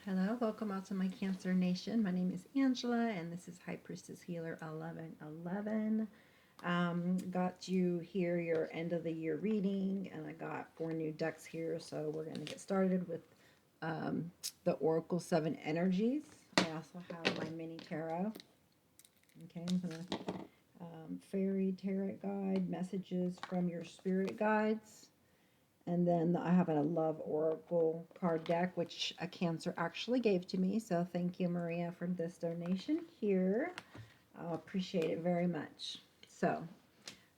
Hello, welcome out to my Cancer Nation. My name is Angela, and this is High Priestess Healer 1111. Got you here your end of the year reading, and I got 4 new decks here, so we're going to get started with the Oracle 7 Energies. I also have my mini tarot. Okay, I'm going to Fairy Tarot Guide, messages from your spirit guides. And then I have a Love Oracle card deck, which a Cancer actually gave to me. So thank you, Maria, for this donation here. I appreciate it very much. So,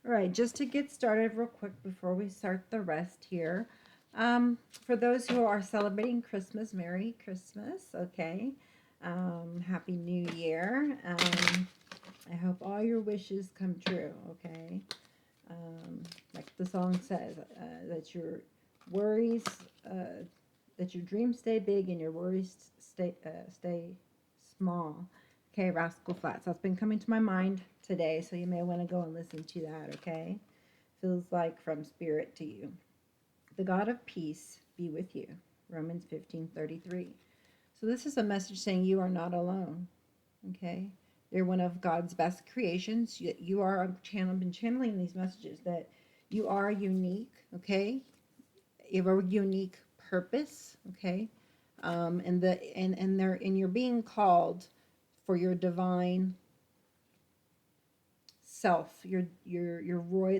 all right, just to get started real quick before we start the rest here. For those who are celebrating Christmas, Merry Christmas, okay? Happy New Year. I hope all your wishes come true, okay? Like the song says, that your worries, that your dreams stay big and your worries stay small. Okay, Rascal Flats. That's been coming to my mind today, so you may want to go and listen to that, okay? Feels like from spirit to you. The God of peace be with you. Romans 15:33. So this is a message saying you are not alone, okay? You're one of God's best creations. You are been channeling these messages that you are unique, okay? You have a unique purpose, okay? And you're being called for your divine self, the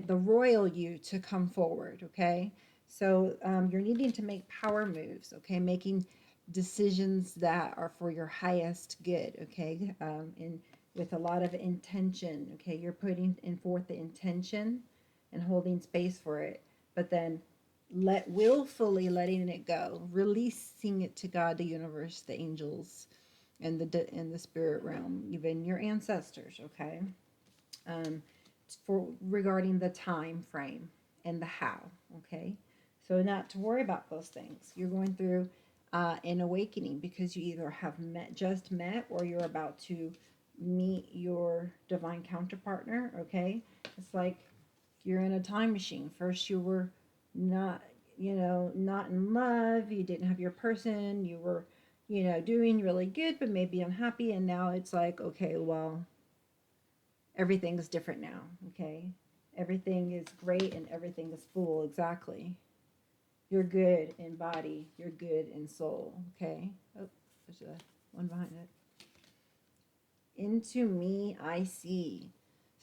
royal you to come forward, okay? So you're needing to make power moves, okay? Making decisions that are for your highest good, okay? And with a lot of intention, okay? You're putting in forth the intention and holding space for it, but then willfully letting it go, releasing it to God, the universe, the angels, and the spirit realm, even your ancestors, okay? um, for regarding the time frame and the how. Okay, so not to worry about those things. You're going through an awakening because you either have just met, or you're about to meet your divine counterpartner. Okay, it's like you're in a time machine. First, you were not, not in love. You didn't have your person. You were, doing really good, but maybe unhappy. And now it's like, okay, well, everything's different now, okay? Everything is great and everything is full, exactly. You're good in body, you're good in soul, okay? Oh, there's a one behind it. Into me I see.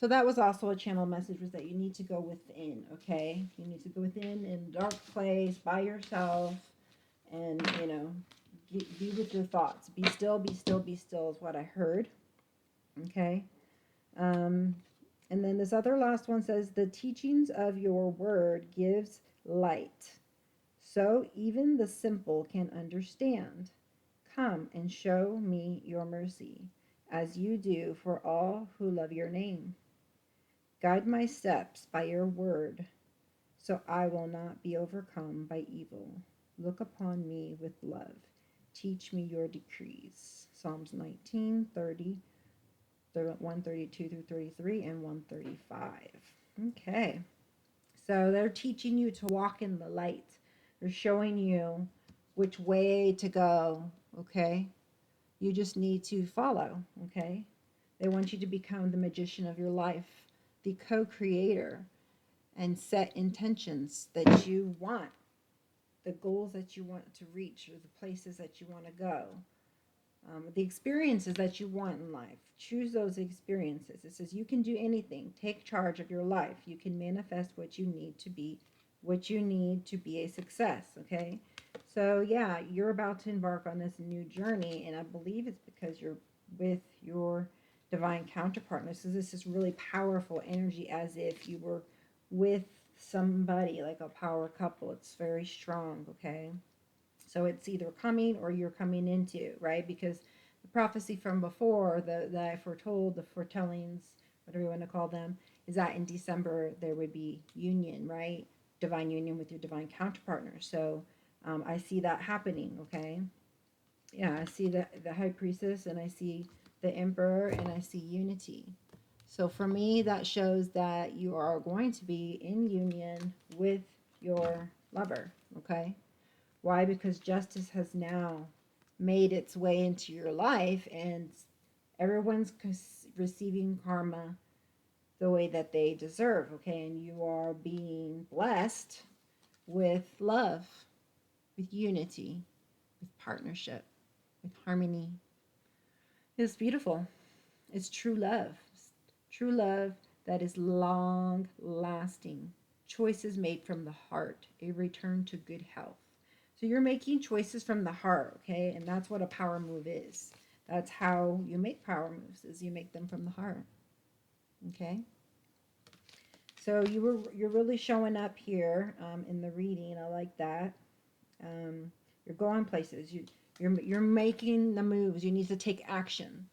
So that was also a channel message, was that you need to go within, okay? You need to go within in a dark place by yourself and, be with your thoughts. Be still, be still, be still is what I heard, okay? Um, And then this other last one says, the teachings of your word gives light, so even the simple can understand. Come and show me your mercy, as you do for all who love your name. Guide my steps by your word, so I will not be overcome by evil. Look upon me with love. Teach me your decrees. Psalms 19:30, 132 through 33, and 135. Okay. So they're teaching you to walk in the light. They're showing you which way to go, okay? You just need to follow, okay? They want you to become the magician of your life, the co-creator, and set intentions that you want, the goals that you want to reach, or the places that you want to go. The experiences that you want in life. Choose those experiences. It says you can do anything. Take charge of your life. You can manifest what you need to be, a success. Okay, so yeah, you're about to embark on this new journey, and I believe it's because you're with your divine counterpart. So this is really powerful energy, as if you were with somebody, like a power couple. It's very strong. Okay. So it's either coming or you're coming into, right? Because the prophecy from before, that I foretold, the foretellings, whatever you want to call them, is that in December there would be union, right? Divine union with your divine counterpartner. So I see that happening, okay? Yeah, I see the high priestess, and I see the emperor, and I see unity. So for me, that shows that you are going to be in union with your lover, okay? Why? Because justice has now made its way into your life, and everyone's receiving karma the way that they deserve, okay? And you are being blessed with love, with unity, with partnership, with harmony. It's beautiful. It's true love. True love that is long lasting. Choices made from the heart, a return to good health. So you're making choices from the heart, okay? And that's what a power move is. That's how you make power moves, is you make them from the heart. Okay? So you're really showing up here in the reading. I like that. You're going places. You're making the moves. You need to take action.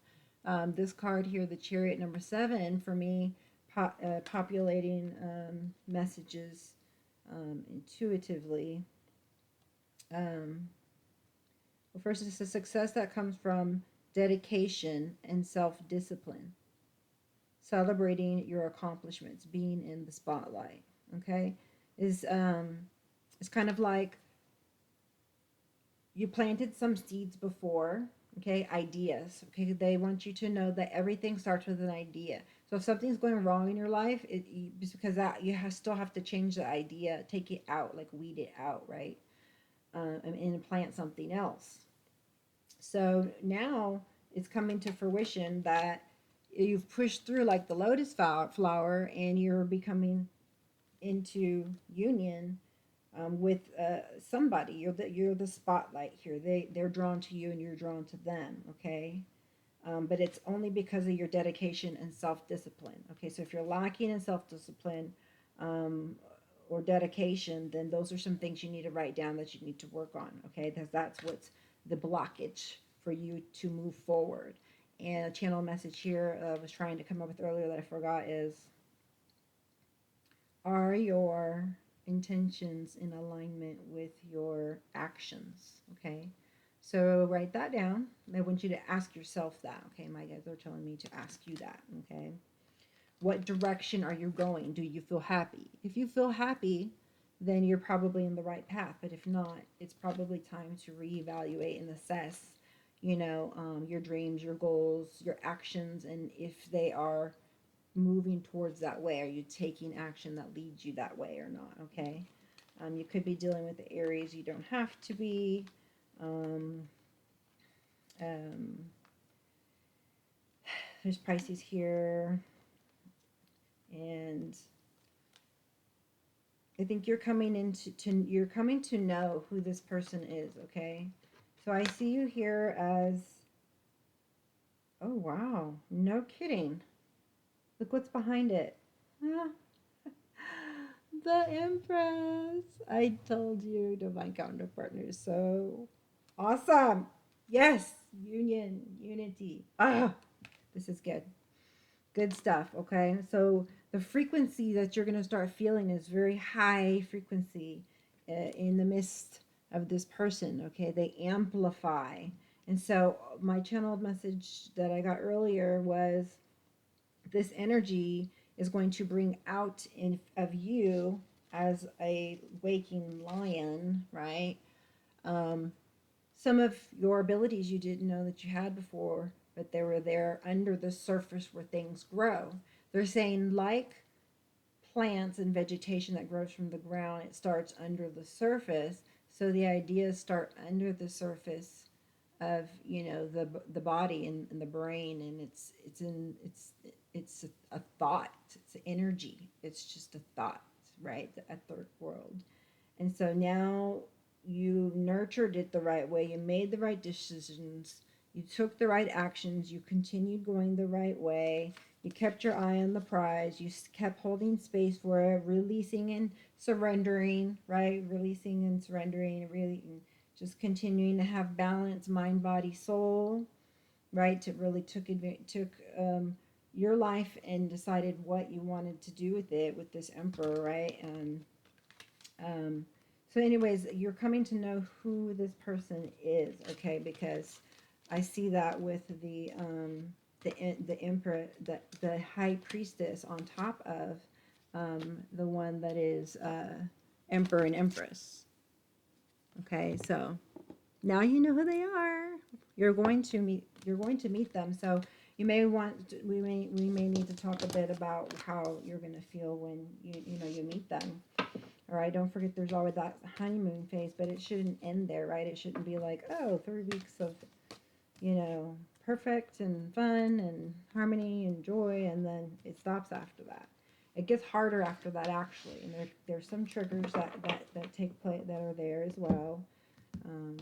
This card here, the Chariot number 7, for me, populating messages intuitively. Well, first, it's a success that comes from dedication and self-discipline, celebrating your accomplishments, being in the spotlight. Okay, is it's kind of like you planted some seeds before. Okay, ideas. Okay, they want you to know that everything starts with an idea. So if something's going wrong in your life, it's because that still have to change the idea, take it out, like weed it out, right? And plant something else. So now it's coming to fruition that you've pushed through like the lotus flower, and you're becoming into union with somebody. You're the spotlight here. They're drawn to you and you're drawn to them. Okay, but it's only because of your dedication and self-discipline. Okay, so if you're lacking in self-discipline or dedication, then those are some things you need to write down that you need to work on. Okay, because that's what's the blockage for you to move forward. And a channel message here I was trying to come up with earlier that I forgot is, are your intentions in alignment with your actions? Okay, so write that down. I want you to ask yourself that. Okay, my guys are telling me to ask you that. Okay, what direction are you going? Do you feel happy? If you feel happy, then you're probably in the right path. But if not, it's probably time to reevaluate and assess, your dreams, your goals, your actions, and if they are moving towards that way. Are you taking action that leads you that way or not? Okay. You could be dealing with the Aries. You don't have to be. Um, um, there's Pisces here, and I think you're coming you're coming to know who this person is. Okay. So I see you here as, oh wow, no kidding. Look what's behind it. Ah, the Empress. I told you, divine counterpartner is so awesome. Yes, union, unity. Ah, this is good. Good stuff, okay? So the frequency that you're going to start feeling is very high frequency in the midst of this person, okay? They amplify. And so my channeled message that I got earlier was, this energy is going to bring out of you as a waking lion, right? Um, some of your abilities you didn't know that you had before, but they were there under the surface where things grow. They're saying, like plants and vegetation that grows from the ground, it starts under the surface. So the ideas start under the surface of the body and the brain, and it's a thought, it's energy, it's just a thought, right? A third world. And so now you nurtured it the right way, you made the right decisions, you took the right actions, you continued going the right way, you kept your eye on the prize, you kept holding space for it, releasing and surrendering, right? Releasing and surrendering, really just continuing to have balance, mind, body, soul, right? To really took your life and decided what you wanted to do with it, with this emperor, right? Um, so anyways, you're coming to know who this person is, okay? Because I see that with the emperor, the high priestess on top of the one that is emperor and empress. Okay, so Now you know who they are. You're going to meet them. So you may we may need to talk a bit about how you're going to feel when you meet them. All right, don't forget there's always that honeymoon phase, but it shouldn't end there, right? It shouldn't be like, oh, 3 weeks of, you know, perfect and fun and harmony and joy, and then it stops after that. It gets harder after that, actually, and there's some triggers that take place that are there as well. Um,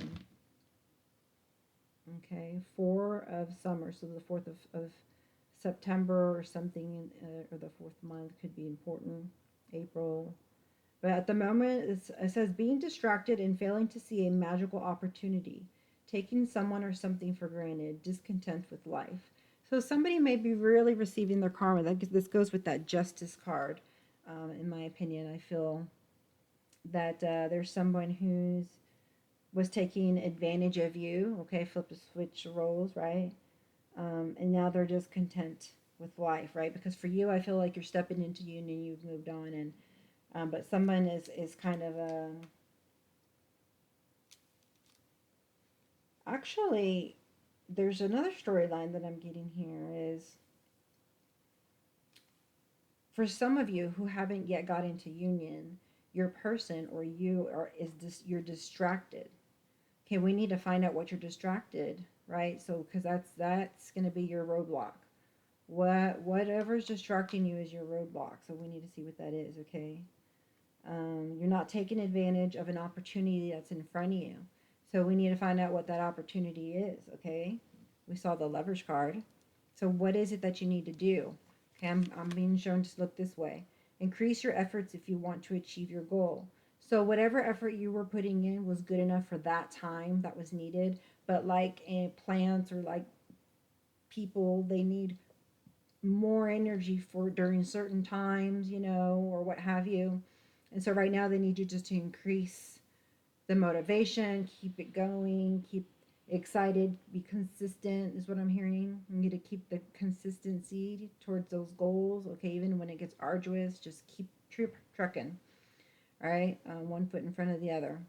okay, 4 of summer, so the 4th of September or something, or the 4th month could be important. April. But at the moment, it says being distracted and failing to see a magical opportunity, taking someone or something for granted, discontent with life. So somebody may be really receiving their karma. This goes with that justice card. In my opinion, I feel that there's someone who's was taking advantage of you. Okay, flip a switch roles, right? And now they're just content with life, right? Because for you, I feel like you're stepping into union, you've moved on, and but someone is kind of actually, there's another storyline that I'm getting here is for some of you who haven't yet got into union, your person or you are you're distracted. Okay, we need to find out what you're distracted, right? So because that's going to be your roadblock. Whatever's distracting you is your roadblock. So we need to see what that is, okay? You're not taking advantage of an opportunity that's in front of you. So we need to find out what that opportunity is, okay? We saw the Lovers card. So what is it that you need to do? Okay, I'm being shown to look this way. Increase your efforts if you want to achieve your goal. So whatever effort you were putting in was good enough for that time that was needed. But like in plants or like people, they need more energy for during certain times, or what have you. And so right now they need you just to increase the motivation, keep it going, keep excited, be consistent is what I'm hearing. You need to keep the consistency towards those goals. Okay, even when it gets arduous, just keep trucking. All right, one foot in front of the other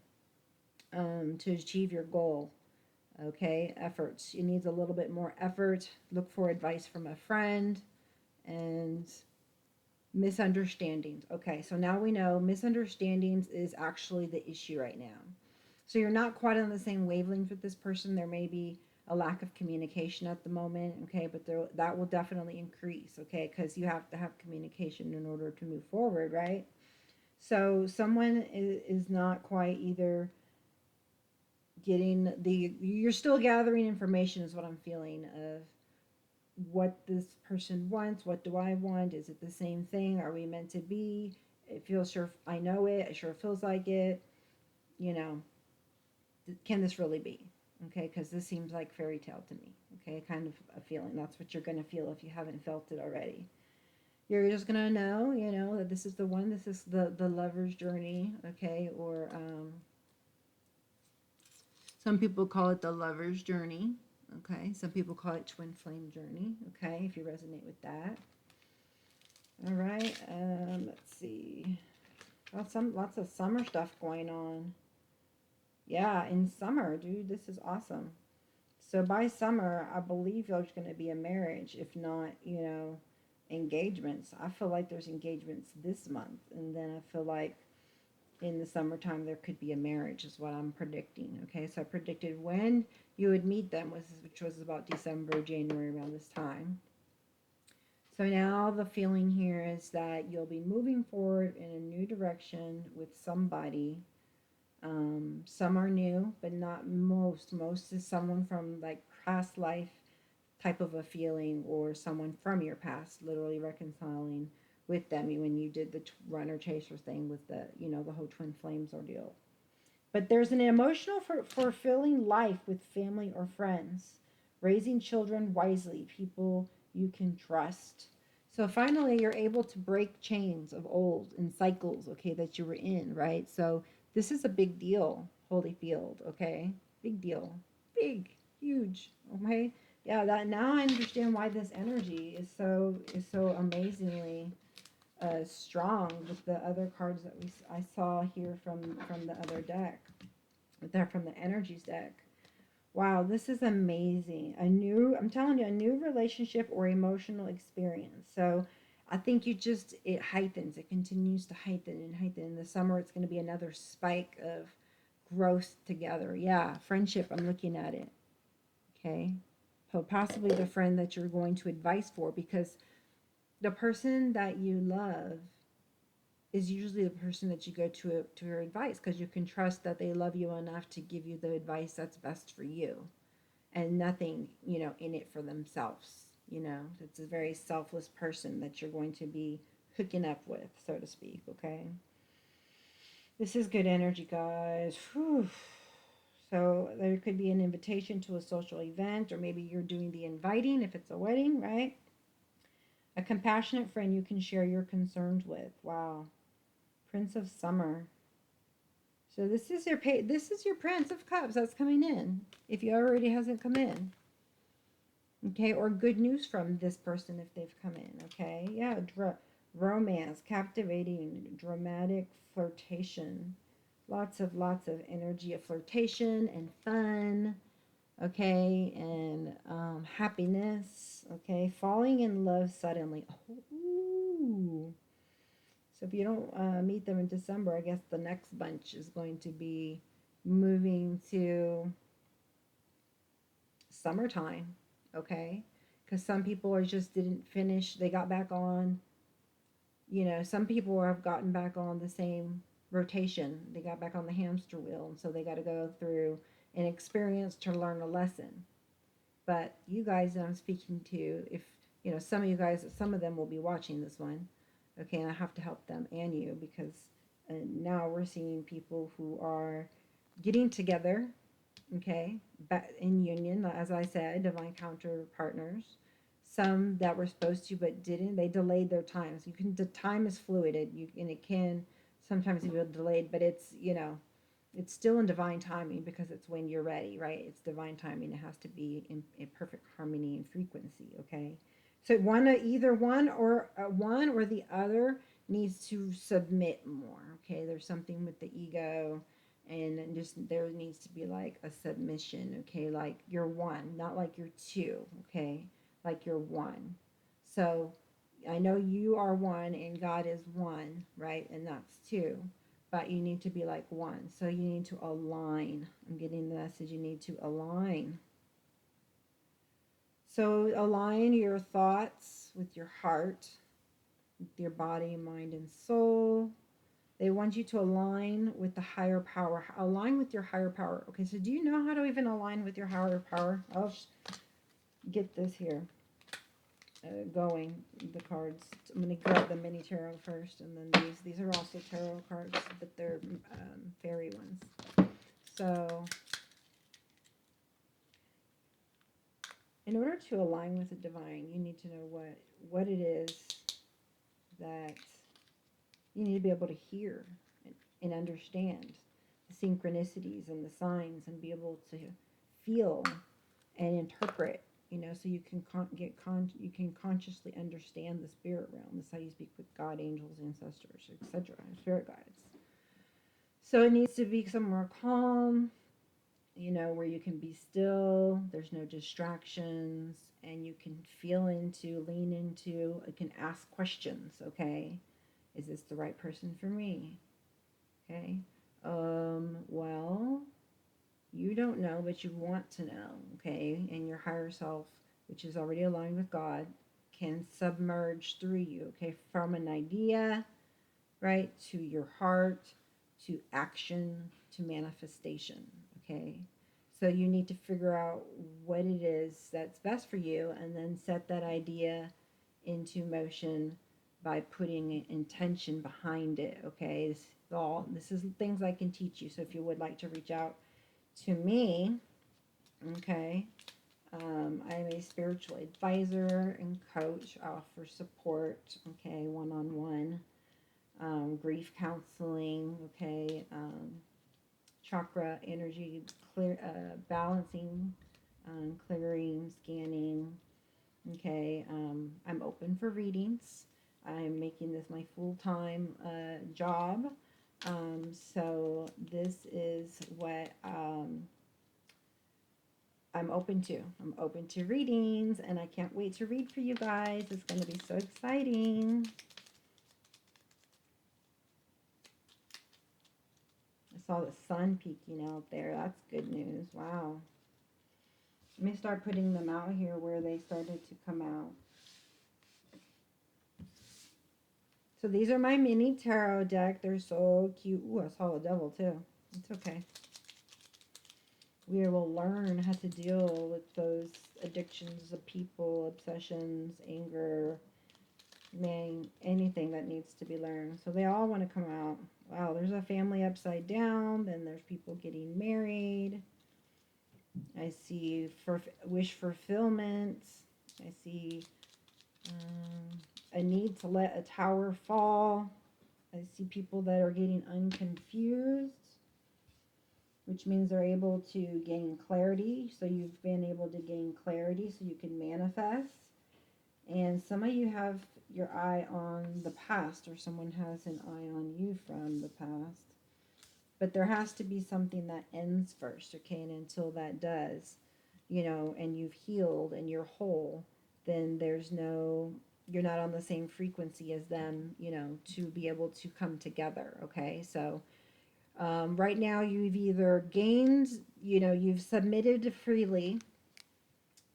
to achieve your goal. Okay, efforts. It needs a little bit more effort. Look for advice from a friend and misunderstandings. Okay, so now we know misunderstandings is actually the issue right now. So you're not quite on the same wavelength with this person. There may be a lack of communication at the moment, okay, but that will definitely increase, okay, because you have to have communication in order to move forward, right? So someone is not quite either getting you're still gathering information, is what I'm feeling, of what this person wants. What do I want? Is it the same thing? Are we meant to be? It feels sure. I know it. It sure feels like it. You know, can this really be? Okay, because this seems like fairy tale to me. Okay, kind of a feeling. That's what you're going to feel if you haven't felt it already. You're just going to know, that this is the one. This is the lover's journey. Okay, or some people call it the lover's journey. Okay, some people call it twin flame journey. Okay, if you resonate with that. All right, let's see. Lots of summer stuff going on. Yeah, in summer, dude, this is awesome. So by summer, I believe there's going to be a marriage, if not, engagements. I feel like there's engagements this month, and then I feel like in the summertime there could be a marriage, is what I'm predicting. Okay, so I predicted when you would meet them, which was about December, January, around this time. So now the feeling here is that you'll be moving forward in a new direction with somebody. Some are new, but not most. Most is someone from like past life type of a feeling, or someone from your past, literally reconciling with them when you did the runner chaser thing with the whole twin flames ordeal. But there's an emotional fulfilling life with family or friends, raising children wisely, people you can trust. So finally, you're able to break chains of old and cycles, okay, that you were in, right? So this is a big deal, Holyfield, okay? Big deal. Big, huge, okay? Yeah, that now I understand why this energy is so amazingly strong with the other cards that I saw here from the other deck. They're from the energies deck. Wow, this is amazing. I'm telling you, a new relationship or emotional experience. So I think it heightens, it continues to heighten and heighten. In the summer, it's going to be another spike of growth together. Yeah, friendship, I'm looking at it. Okay. So possibly the friend that you're going to advice for, because the person that you love is usually the person that you go to your advice, because you can trust that they love you enough to give you the advice that's best for you, and nothing, in it for themselves. It's a very selfless person that you're going to be hooking up with, so to speak. Okay. This is good energy, guys. Whew. So there could be an invitation to a social event, or maybe you're doing the inviting if it's a wedding, right? A compassionate friend you can share your concerns with. Wow. Prince of Summer. So this is your Prince of Cups that's coming in. If you already hasn't come in. Okay, or good news from this person if they've come in. Okay, yeah, romance, captivating, dramatic flirtation, lots of energy of flirtation and fun. Okay, and happiness. Okay, falling in love suddenly. Ooh. So if you don't meet them in December, I guess the next bunch is going to be moving to summertime. Okay, because some people are just didn't finish. They got back on. Some people have gotten back on the same rotation. They got back on the hamster wheel, and so they got to go through an experience to learn a lesson. But you guys that I'm speaking to, if some of you guys, some of them will be watching this one, okay, and I have to help them and you, because now we're seeing people who are getting together, okay, in union, as I said, divine counter partners. Some that were supposed to but didn't, they delayed their times. The time is fluid, and it can sometimes be delayed, but it's still in divine timing, because it's when you're ready, right? It's divine timing. It has to be in perfect harmony and frequency, okay? So either one or the other needs to submit more, okay? There's something with the ego, and just there needs to be like a submission, okay? Like you're one, not like you're two, okay? Like you're one. So I know you are one and God is one, right? And that's two, but you need to be like one. So you need to align. I'm getting the message, you need to align. So align your thoughts with your heart, with your body, mind, and soul. They want you to align with the higher power. Align with your higher power. Okay, so do you know how to even align with your higher power? I'll get this here going, the cards. I'm going to grab the mini tarot first, and then these are also tarot cards, but they're fairy ones. So in order to align with the divine, you need to know what it is that you need to be able to hear and understand the synchronicities and the signs, and be able to feel and interpret, so you can you can consciously understand the spirit realm. That's how you speak with God, angels, ancestors, etc., spirit guides. So it needs to be somewhere calm, where you can be still, there's no distractions, and you can lean into, you can ask questions, okay? Is this the right person for me? Okay. Well, you don't know, but you want to know, okay? And your higher self, which is already aligned with God, can submerge through you, okay? From an idea, right, to your heart, to action, to manifestation, okay? So you need to figure out what it is that's best for you, and then set that idea into motion by putting intention behind it, okay? This is things I can teach you. So if you would like to reach out to me, okay, I'm a spiritual advisor and coach. I offer support, okay, one-on-one, grief counseling, okay, chakra energy balancing, clearing, scanning, okay. I'm open for readings. I'm making this my full-time job. So this is what I'm open to readings, and I can't wait to read for you guys. It's going to be so exciting. I saw the sun peeking out there. That's good news. Wow. Let me start putting them out here where they started to come out. So these are my mini tarot deck. They're so cute. Ooh, I saw a devil too. It's okay. We will learn how to deal with those addictions of people, obsessions, anger, man, anything that needs to be learned. So they all want to come out. Wow, there's a family upside down. Then there's people getting married. I see for wish fulfillment. I see a need to let a tower fall. I see people that are getting unconfused, which means they're able to gain clarity. So you've been able to gain clarity so you can manifest. And some of you have your eye on the past, or someone has an eye on you from the past. But there has to be something that ends first, okay? And until that does, you know, and you've healed and you're whole, then there's no, you're not on the same frequency as them, you know, to be able to come together, okay? So right now you've either gained, you know, you've submitted freely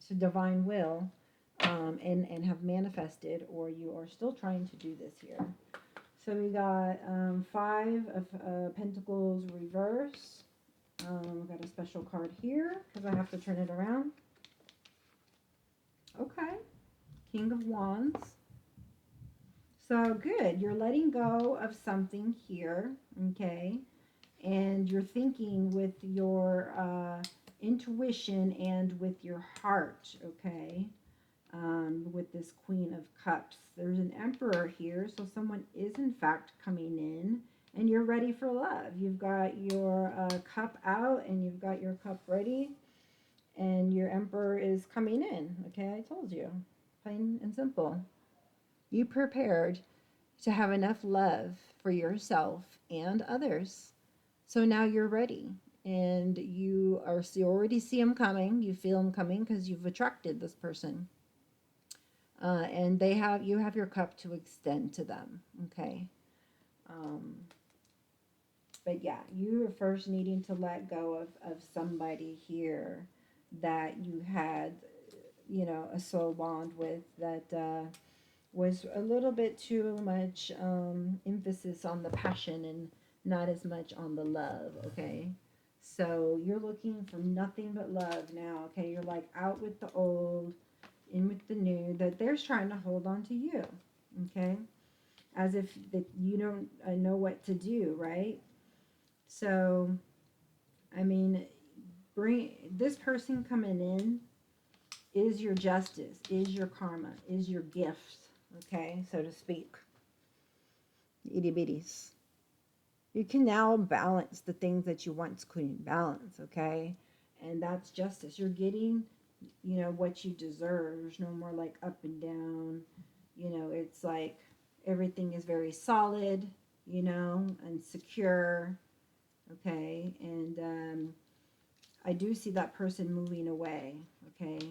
to divine will, and have manifested, or you are still trying to do this here. So we got Five of Pentacles reverse. We've got a special card here because I have to turn it around. Okay. King of Wands. So good. You're letting go of something here. Okay. And you're thinking with your intuition and with your heart. Okay. With this Queen of Cups. There's an Emperor here, so someone is in fact coming in, and you're ready for love. You've got your cup out, and you've got your cup ready, and your Emperor is coming in. Okay, I told you. Plain and simple. You prepared to have enough love for yourself and others. So now you're ready. And you already see him coming. You feel him coming because you've attracted this person. And you have your cup to extend to them, okay? But yeah, you are first needing to let go of somebody here that you had, you know, a soul bond with that was a little bit too much emphasis on the passion and not as much on the love, okay? So you're looking for nothing but love now, okay? You're like out with the old, in with the new, that they're trying to hold on to you, okay? As if that you don't know what to do, right? So, I mean, bring this person coming in is your justice, is your karma, is your gift, okay, so to speak. Itty bitties. You can now balance the things that you once couldn't balance, okay? And that's justice. You're getting, you know, what you deserve. There's no more like up and down. You know, it's like everything is very solid, you know, and secure, okay? And I do see that person moving away, okay?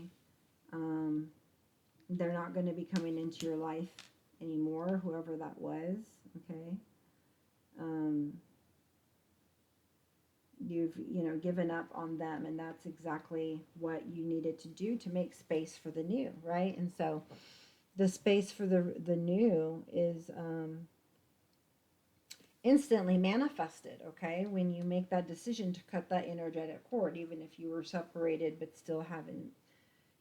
They're not going to be coming into your life anymore, whoever that was, okay? You've, you know, given up on them, and that's exactly what you needed to do to make space for the new, right? And so the space for the new is instantly manifested, okay? When you make that decision to cut that energetic cord, even if you were separated but still haven't,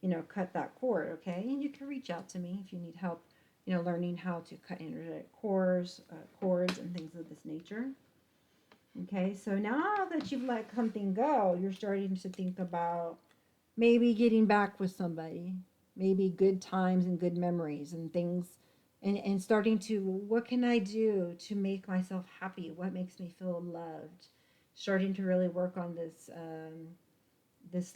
you know, cut that cord, okay? And you can reach out to me if you need help, you know, learning how to cut energetic cords and things of this nature. Okay, so now that you've let something go, you're starting to think about maybe getting back with somebody, maybe good times and good memories and things, and starting to, what can I do to make myself happy? What makes me feel loved? Starting to really work on this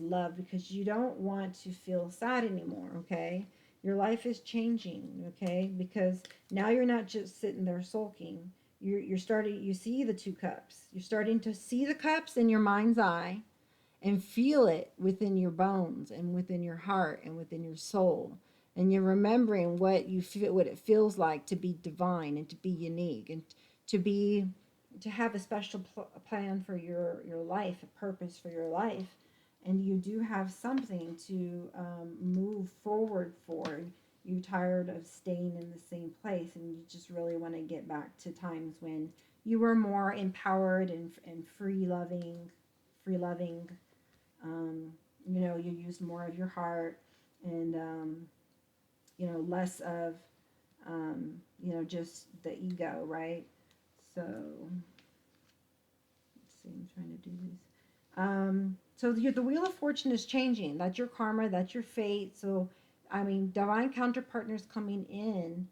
love, because you don't want to feel sad anymore, okay? Your life is changing, okay? Because now you're not just sitting there sulking. You're starting, you see the two cups. You're starting to see the cups in your mind's eye, and feel it within your bones and within your heart and within your soul. And you're remembering what you feel, what it feels like to be divine and to be unique and to be, to have a special plan for your life, a purpose for your life, and you do have something to move forward for. You're tired of staying in the same place, and you just really want to get back to times when you were more empowered and free loving. um, you used more of your heart, and less of just the ego, right? So let's see, I'm trying to do these. So the wheel of fortune is changing. That's your karma, that's your fate. So I mean, divine counterpartners coming in.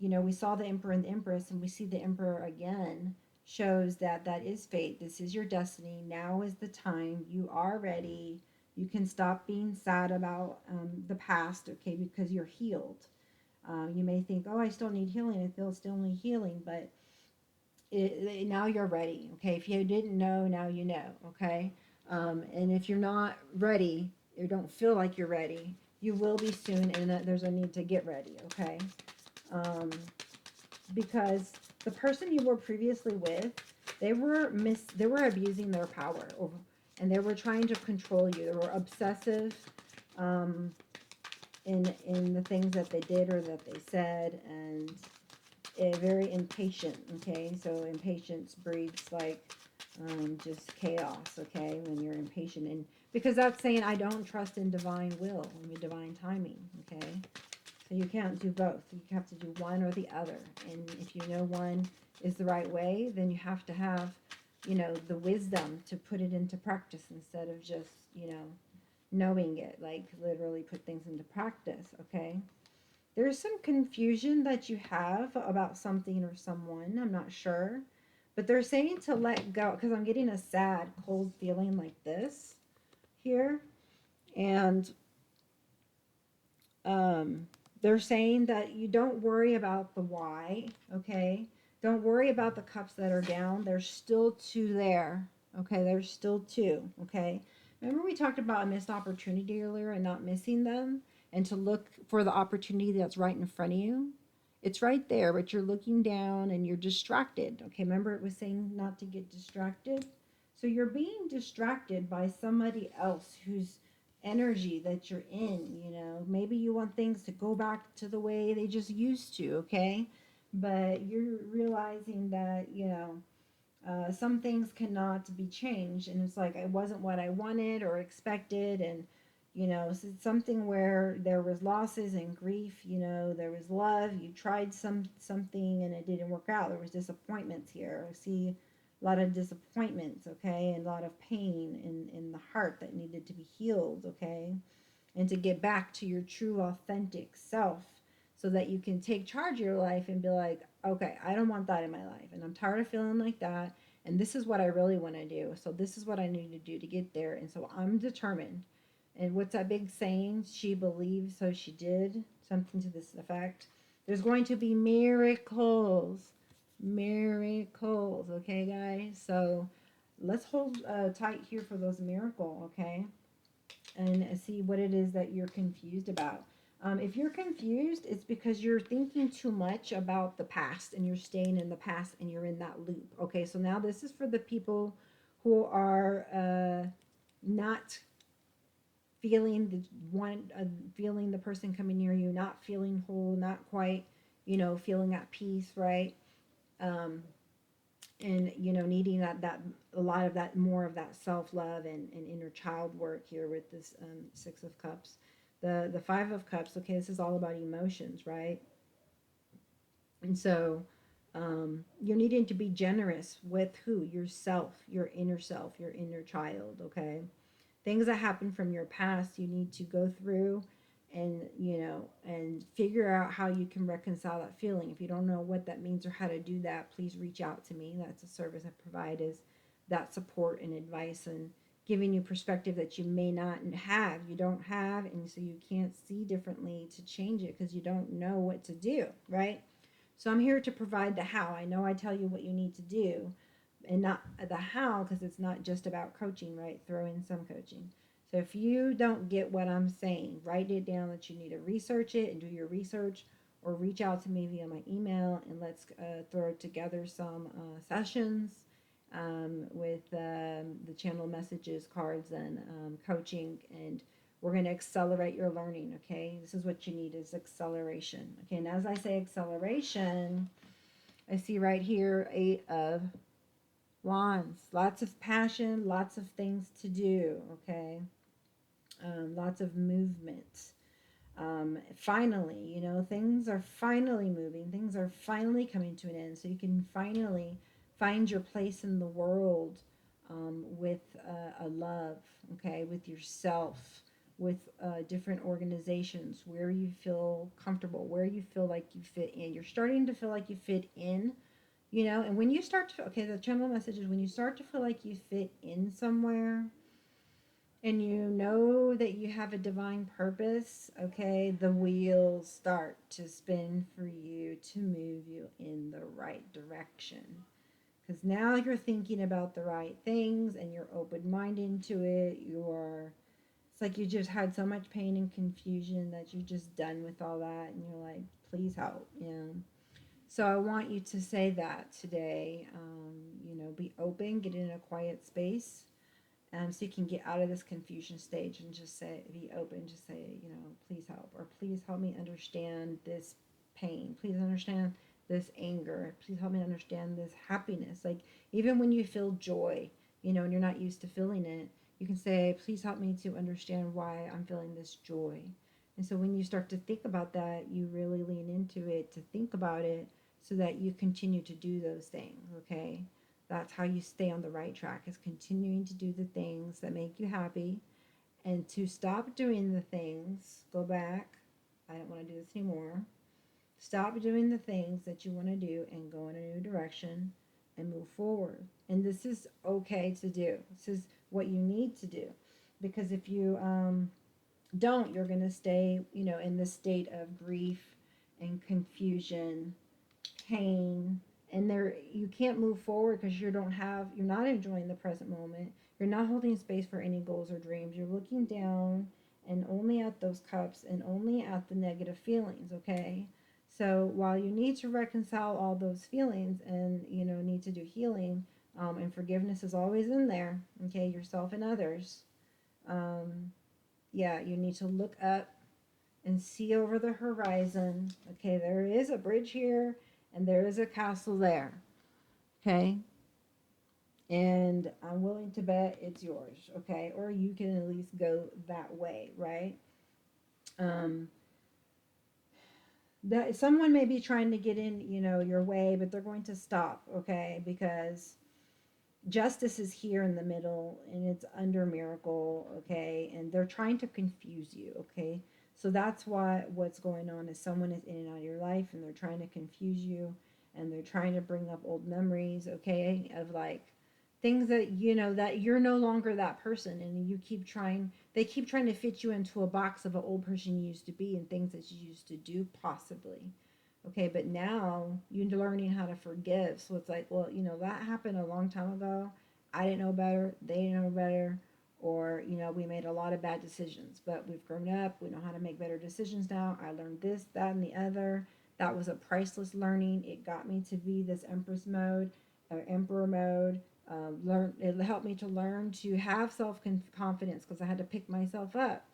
We saw the emperor and the empress, and we see the emperor again, shows that that is fate. This is your destiny. Now is the time. You are ready. You can stop being sad about the past, okay, because you're healed. You may think, oh, I still need healing. I feel still need healing, but now you're ready, okay? If you didn't know, now you know, okay? And if you're not ready or don't feel like you're ready, you will be soon, and there's a need to get ready, okay? Um, because the person you were previously with, they were abusing their power over, and they were trying to control you. They were obsessive um, in the things that they did or that they said, and very impatient. Okay, so impatience breeds like just chaos. Okay, when you're impatient, and because that's saying I don't trust in divine will, I mean divine timing. Okay, so you can't do both. You have to do one or the other. And if you know one is the right way, then you have to have, the wisdom to put it into practice instead of just, knowing it, like literally put things into practice, okay? There's some confusion that you have about something or someone. I'm not sure. But they're saying to let go because I'm getting a sad, cold feeling like this here. And um, they're saying that you don't worry about the why, okay? Don't worry about the cups that are down. There's still two there, okay? There's still two, okay? Remember we talked about a missed opportunity earlier and not missing them, and to look for the opportunity that's right in front of you? It's right there, but you're looking down and you're distracted, okay? Remember it was saying not to get distracted? So you're being distracted by somebody else who's energy that you're in. Maybe you want things to go back to the way they just used to, okay? But you're realizing that, some things cannot be changed, and it's like it wasn't what I wanted or expected. And so it's something where there was losses and grief. There was love, you tried something and it didn't work out. There was disappointments here. I see a lot of disappointments, okay, and a lot of pain in the heart that needed to be healed, okay, and to get back to your true authentic self, so that you can take charge of your life and be like, okay, I don't want that in my life, and I'm tired of feeling like that, and this is what I really want to do, so this is what I need to do to get there, and so I'm determined. And what's that big saying? She believed, so she did. Something to this effect. There's going to be miracles. Miracles. Okay, guys? So let's hold tight here for those miracles, okay? And see what it is that you're confused about. If you're confused, it's because you're thinking too much about the past and you're staying in the past and you're in that loop. Okay, so now this is for the people who are not feeling feeling the person coming near you, not feeling whole, not quite, feeling at peace, right? Um, and needing that a lot of that, more of that self-love and inner child work here with this Six of Cups. The Five of Cups, okay, this is all about emotions, right? And so you're needing to be generous with who? Yourself, your inner self, your inner child, okay? Things that happen from your past, you need to go through and and figure out how you can reconcile that feeling. If you don't know what that means or how to do that, please reach out to me. That's a service I provide, is that support and advice, and giving you perspective that you may not have, you don't have, and so you can't see differently to change it because you don't know what to do, right? So I'm here to provide the how. I know I tell you what you need to do, and not the how, because it's not just about coaching, right? Throw in some coaching. So if you don't get what I'm saying, write it down that you need to research it and do your research, or reach out to me via my email, and let's throw together some sessions with the channel messages, cards, and coaching, and we're going to accelerate your learning. Okay, this is what you need, is acceleration. Okay, and as I say acceleration, I see right here 8 of Wands. Lots of passion, lots of things to do. Okay, lots of movement. Finally, things are finally moving. Things are finally coming to an end. So you can finally find your place in the world with a love, okay, with yourself, with different organizations where you feel comfortable, where you feel like you fit in. You're starting to feel like you fit in, and when you start to, okay, the channel message is when you start to feel like you fit in somewhere, and you know that you have a divine purpose, okay, the wheels start to spin for you to move you in the right direction. Because now you're thinking about the right things and you're open minded to it. It's like you just had so much pain and confusion that you're just done with all that, and you're like, please help. So I want you to say that today. Be open, get in a quiet space, so you can get out of this confusion stage and just say, be open, just say, please help, or please help me understand this pain. Please understand this anger. Please help me understand this happiness. Like, even when you feel joy, and you're not used to feeling it, you can say, please help me to understand why I'm feeling this joy. And so when you start to think about that, you really lean into it to think about it so that you continue to do those things, okay? That's how you stay on the right track, is continuing to do the things that make you happy, and to stop doing the things, go back, I don't want to do this anymore. Stop doing the things that you want to do and go in a new direction and move forward. And this is okay to do. This is what you need to do. Because if you don't, you're going to stay, in this state of grief and confusion, pain, and there you can't move forward because you're not enjoying the present moment. You're not holding space for any goals or dreams. You're looking down and only at those cups and only at the negative feelings, okay? So while you need to reconcile all those feelings and need to do healing, and forgiveness is always in there, okay, yourself and others, yeah, you need to look up and see over the horizon. Okay, there is a bridge here and there is a castle there. Okay, and I'm willing to bet it's yours. Okay, or you can at least go that way, right? Um, that someone may be trying to get in, your way, but they're going to stop. Okay, because justice is here in the middle and it's under miracle. Okay, and they're trying to confuse you. Okay, so that's what's going on is someone is in and out of your life and they're trying to confuse you, and they're trying to bring up old memories, okay, of like things that that you're no longer that person, and they keep trying to fit you into a box of an old person you used to be and things that you used to do, possibly. Okay, but now you're learning how to forgive. So it's like, well, that happened a long time ago. I didn't know better. They didn't know better. Or, we made a lot of bad decisions, but we've grown up. We know how to make better decisions now. I learned this, that, and the other. That was a priceless learning. It got me to be this empress mode, or emperor mode. It helped me to learn to have self confidence because I had to pick myself up.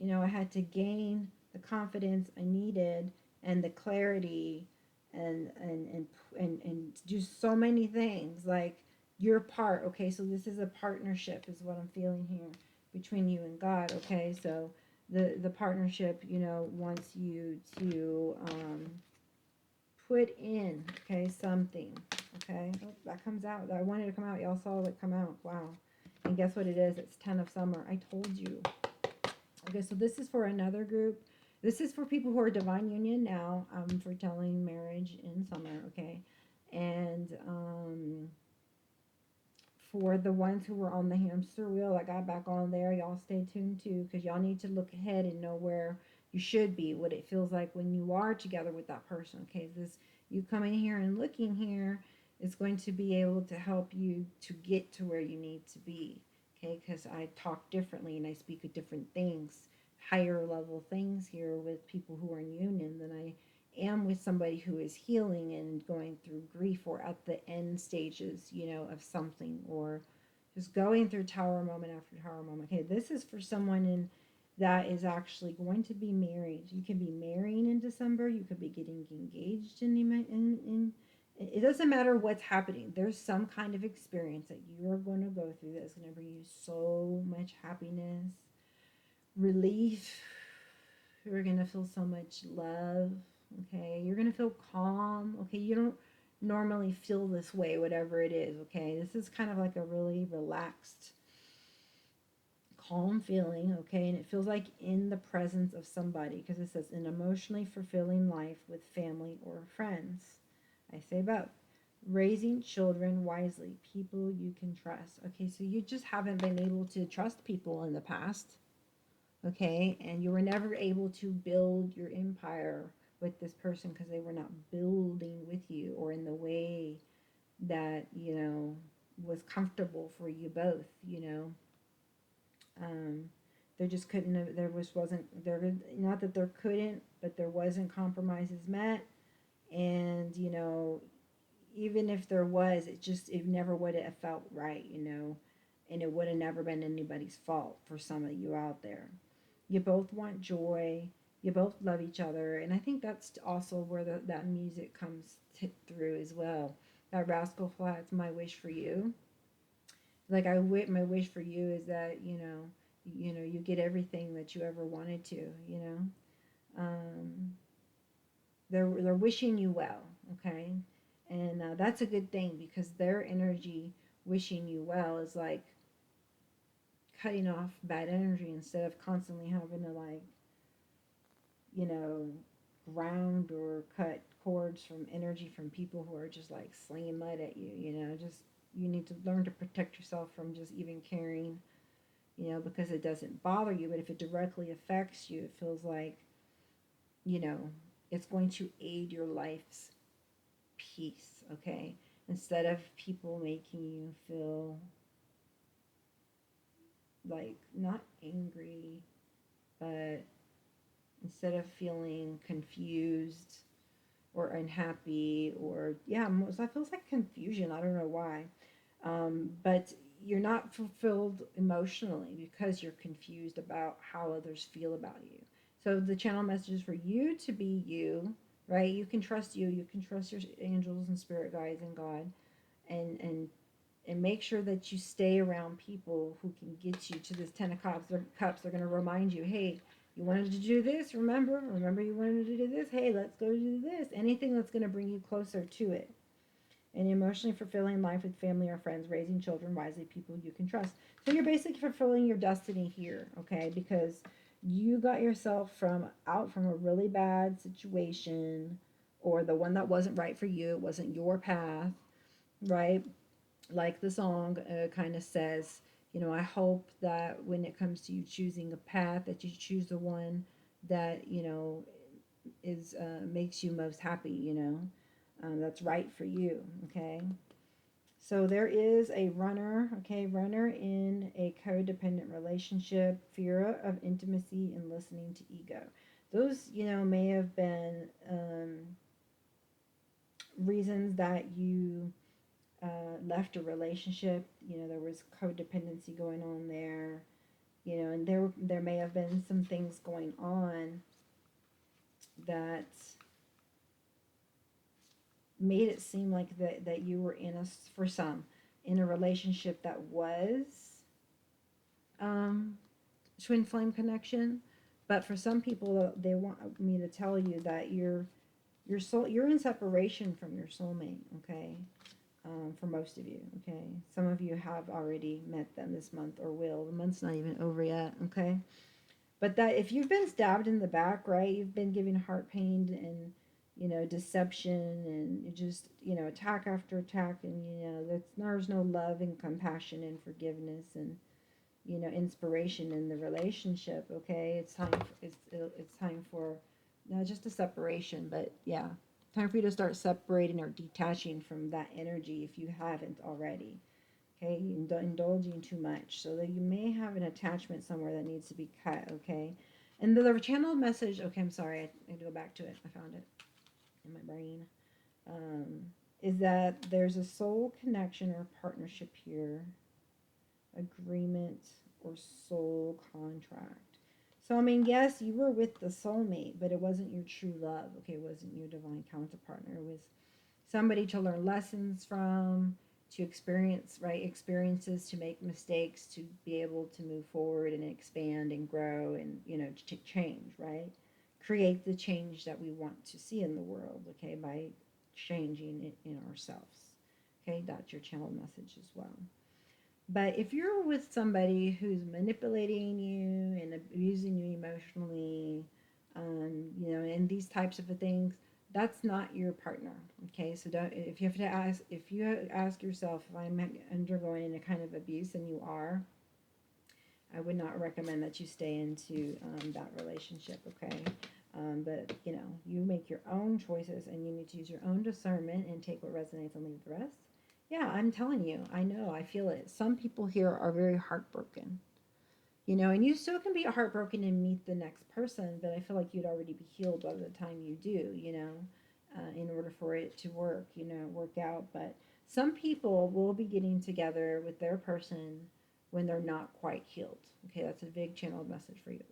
I had to gain the confidence I needed and the clarity, and do so many things, like your part. Okay, so this is a partnership is what I'm feeling here between you and God. Okay, so the partnership wants you to put in, okay, something. Okay, oh, that comes out. I wanted to come out. Y'all saw it come out. Wow. And guess what it is? It's 10 of summer. I told you. Okay, so this is for another group. This is for people who are divine union now. For telling marriage in summer, okay? And for the ones who were on the hamster wheel, I got back on there. Y'all stay tuned too, because y'all need to look ahead and know where you should be, what it feels like when you are together with that person. Okay, this you coming here and looking here, It's going to be able to help you to get to where you need to be. Okay, because I talk differently and I speak of different things, higher level things here with people who are in union than I am with somebody who is healing and going through grief or at the end stages, of something, or just going through tower moment after tower moment. Okay, this is for someone that is actually going to be married. You can be marrying in December. You could be getting engaged in it doesn't matter what's happening. There's some kind of experience that you are going to go through that's going to bring you so much happiness, relief. You're going to feel so much love. Okay. You're going to feel calm. Okay. You don't normally feel this way, whatever it is. Okay. This is kind of like a really relaxed, calm feeling. Okay. And it feels like in the presence of somebody, because it says an emotionally fulfilling life with family or friends. I say both. Raising children wisely, people you can trust. Okay, so you just haven't been able to trust people in the past. Okay, and you were never able to build your empire with this person because they were not building with you or in the way that, was comfortable for you both. Um, there just couldn't have, there was wasn't there not that there couldn't, but there wasn't compromises met, and even if there was, it never would have felt right. And it would have never been anybody's fault for some of you out there. You both want joy, you both love each other, and I think that's also where that music comes through as well. That Rascal Flatts My Wish for You. Like my wish for you is that you get everything that you ever wanted to. um, they're wishing you well, okay, and that's a good thing because their energy wishing you well is like cutting off bad energy instead of constantly having to like you know ground or cut cords from energy from people who are just like slinging mud at you. Just you need to learn to protect yourself from just even caring, because it doesn't bother you, but if it directly affects you, it feels like you know it's going to aid your life's peace, okay? Instead of people making you feel like not angry, but instead of feeling confused or unhappy, or yeah, most that feels like confusion. I don't know why. But you're not fulfilled emotionally because you're confused about how others feel about you. So the channel message is for you to be you, right? You can trust you. You can trust your angels and spirit guides and God, and make sure that you stay around people who can get you to this 10 of cups. They're going to remind you, hey, you wanted to do this, remember you wanted to do this, hey, let's go do this. Anything that's going to bring you closer to it. An emotionally fulfilling life with family or friends, raising children wisely, people you can trust. So you're basically fulfilling your destiny here, okay? Because you got yourself out from a really bad situation, or the one that wasn't right for you. It wasn't your path, right? Like the song kind of says, I hope that when it comes to you choosing a path, that you choose the one that is makes you most happy. That's right for you. Okay. So there is a runner, okay, runner in a codependent relationship, fear of intimacy and listening to ego. Those, may have been reasons that you left a relationship. There was codependency going on there. And there may have been some things going on that made it seem like that you were for some in a relationship that was um, twin flame connection, but for some people they want me to tell you that you're in separation from your soulmate. Okay. For most of you, okay? Some of you have already met them this month or will. The month's not even over yet, okay? But that if you've been stabbed in the back, right? You've been given heart pain and, deception and just, attack after attack, and, there's no love and compassion and forgiveness and, inspiration in the relationship, okay? It's time for not just a separation, but yeah. Time for you to start separating or detaching from that energy if you haven't already. Okay, indulging too much, so that you may have an attachment somewhere that needs to be cut. Okay, and the channel message. Okay, I'm sorry, I need to go back to it. I found it in my brain. Um, is that there's a soul connection or partnership here, agreement or soul contract. So I mean, yes, you were with the soulmate, but it wasn't your true love. Okay, it wasn't your divine counterpartner. It was somebody to learn lessons from, to experience, right? Experiences, to make mistakes, to be able to move forward and expand and grow and, to change, right? Create the change that we want to see in the world, okay, by changing it in ourselves. Okay, that's your channel message as well. But if you're with somebody who's manipulating you and abusing you emotionally, and these types of things, that's not your partner. Okay, so don't, if you ask yourself if I'm undergoing any kind of abuse, and you are, I would not recommend that you stay into that relationship. Okay, but you make your own choices, and you need to use your own discernment and take what resonates and leave the rest. Yeah, I'm telling you, I know, I feel it. Some people here are very heartbroken, and you still can be heartbroken and meet the next person, but I feel like you'd already be healed by the time you do, in order for it to work out. But some people will be getting together with their person when they're not quite healed. Okay, that's a big channel message for you.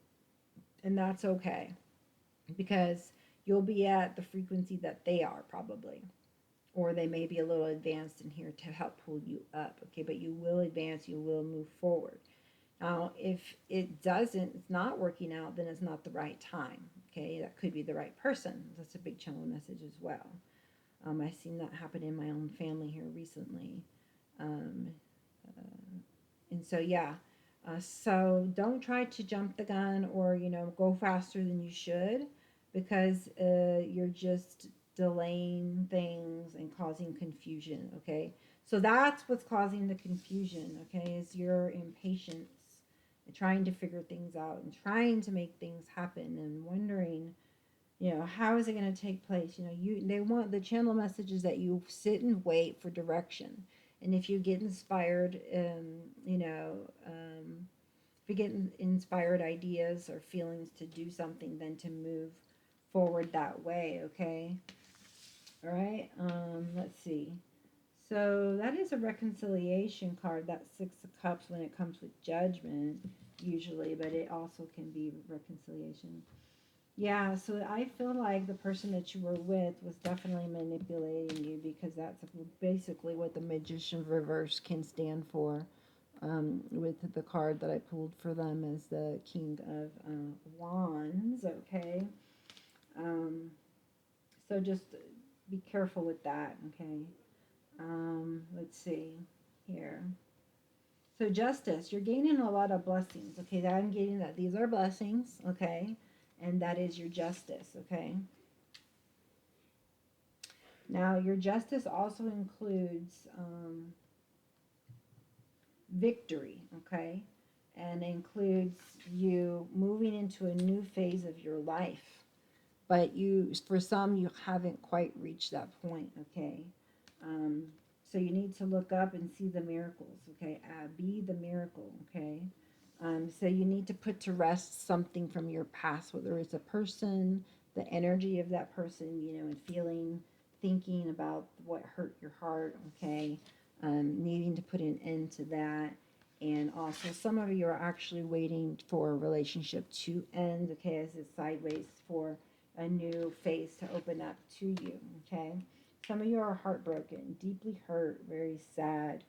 And that's okay, because you'll be at the frequency that they are, probably. Or they may be a little advanced in here to help pull you up. Okay, but you will advance, you will move forward. Now, if it's not working out, then it's not the right time. Okay, that could be the right person. That's a big channel message as well. I've seen that happen in my own family here recently. Um, and so, yeah. So don't try to jump the gun, or, go faster than you should, because you're just delaying things and causing confusion. Okay. So that's what's causing the confusion. Okay. Is your impatience, trying to figure things out and trying to make things happen, and wondering, how is it going to take place. They want the channel messages that you sit and wait for direction. And if you get inspired, if you get inspired ideas or feelings to do something, then to move forward that way. Okay. All right. Let's see. So that is a reconciliation card. That's Six of Cups when it comes with judgment, usually, but it also can be reconciliation. Yeah, so I feel like the person that you were with was definitely manipulating you, because that's basically what the Magician reverse can stand for. With the card that I pulled for them as the King of Wands. Okay. Um, so just be careful with that. Okay. Let's see here. So justice, you're gaining a lot of blessings. Okay, that I'm getting that these are blessings. Okay, and that is your justice. Okay. Now your justice also includes victory. Okay, and includes you moving into a new phase of your life. But for some, you haven't quite reached that point. Okay. Um, so you need to look up and see the miracles. Okay. Be the miracle. Okay. So you need to put to rest something from your past, whether it's a person, the energy of that person, and feeling, thinking about what hurt your heart. Okay. Needing to put an end to that. And also, some of you are actually waiting for a relationship to end. Okay. As it's sideways, for a new phase to open up to you. Okay. Some of you are heartbroken, deeply hurt, very sad.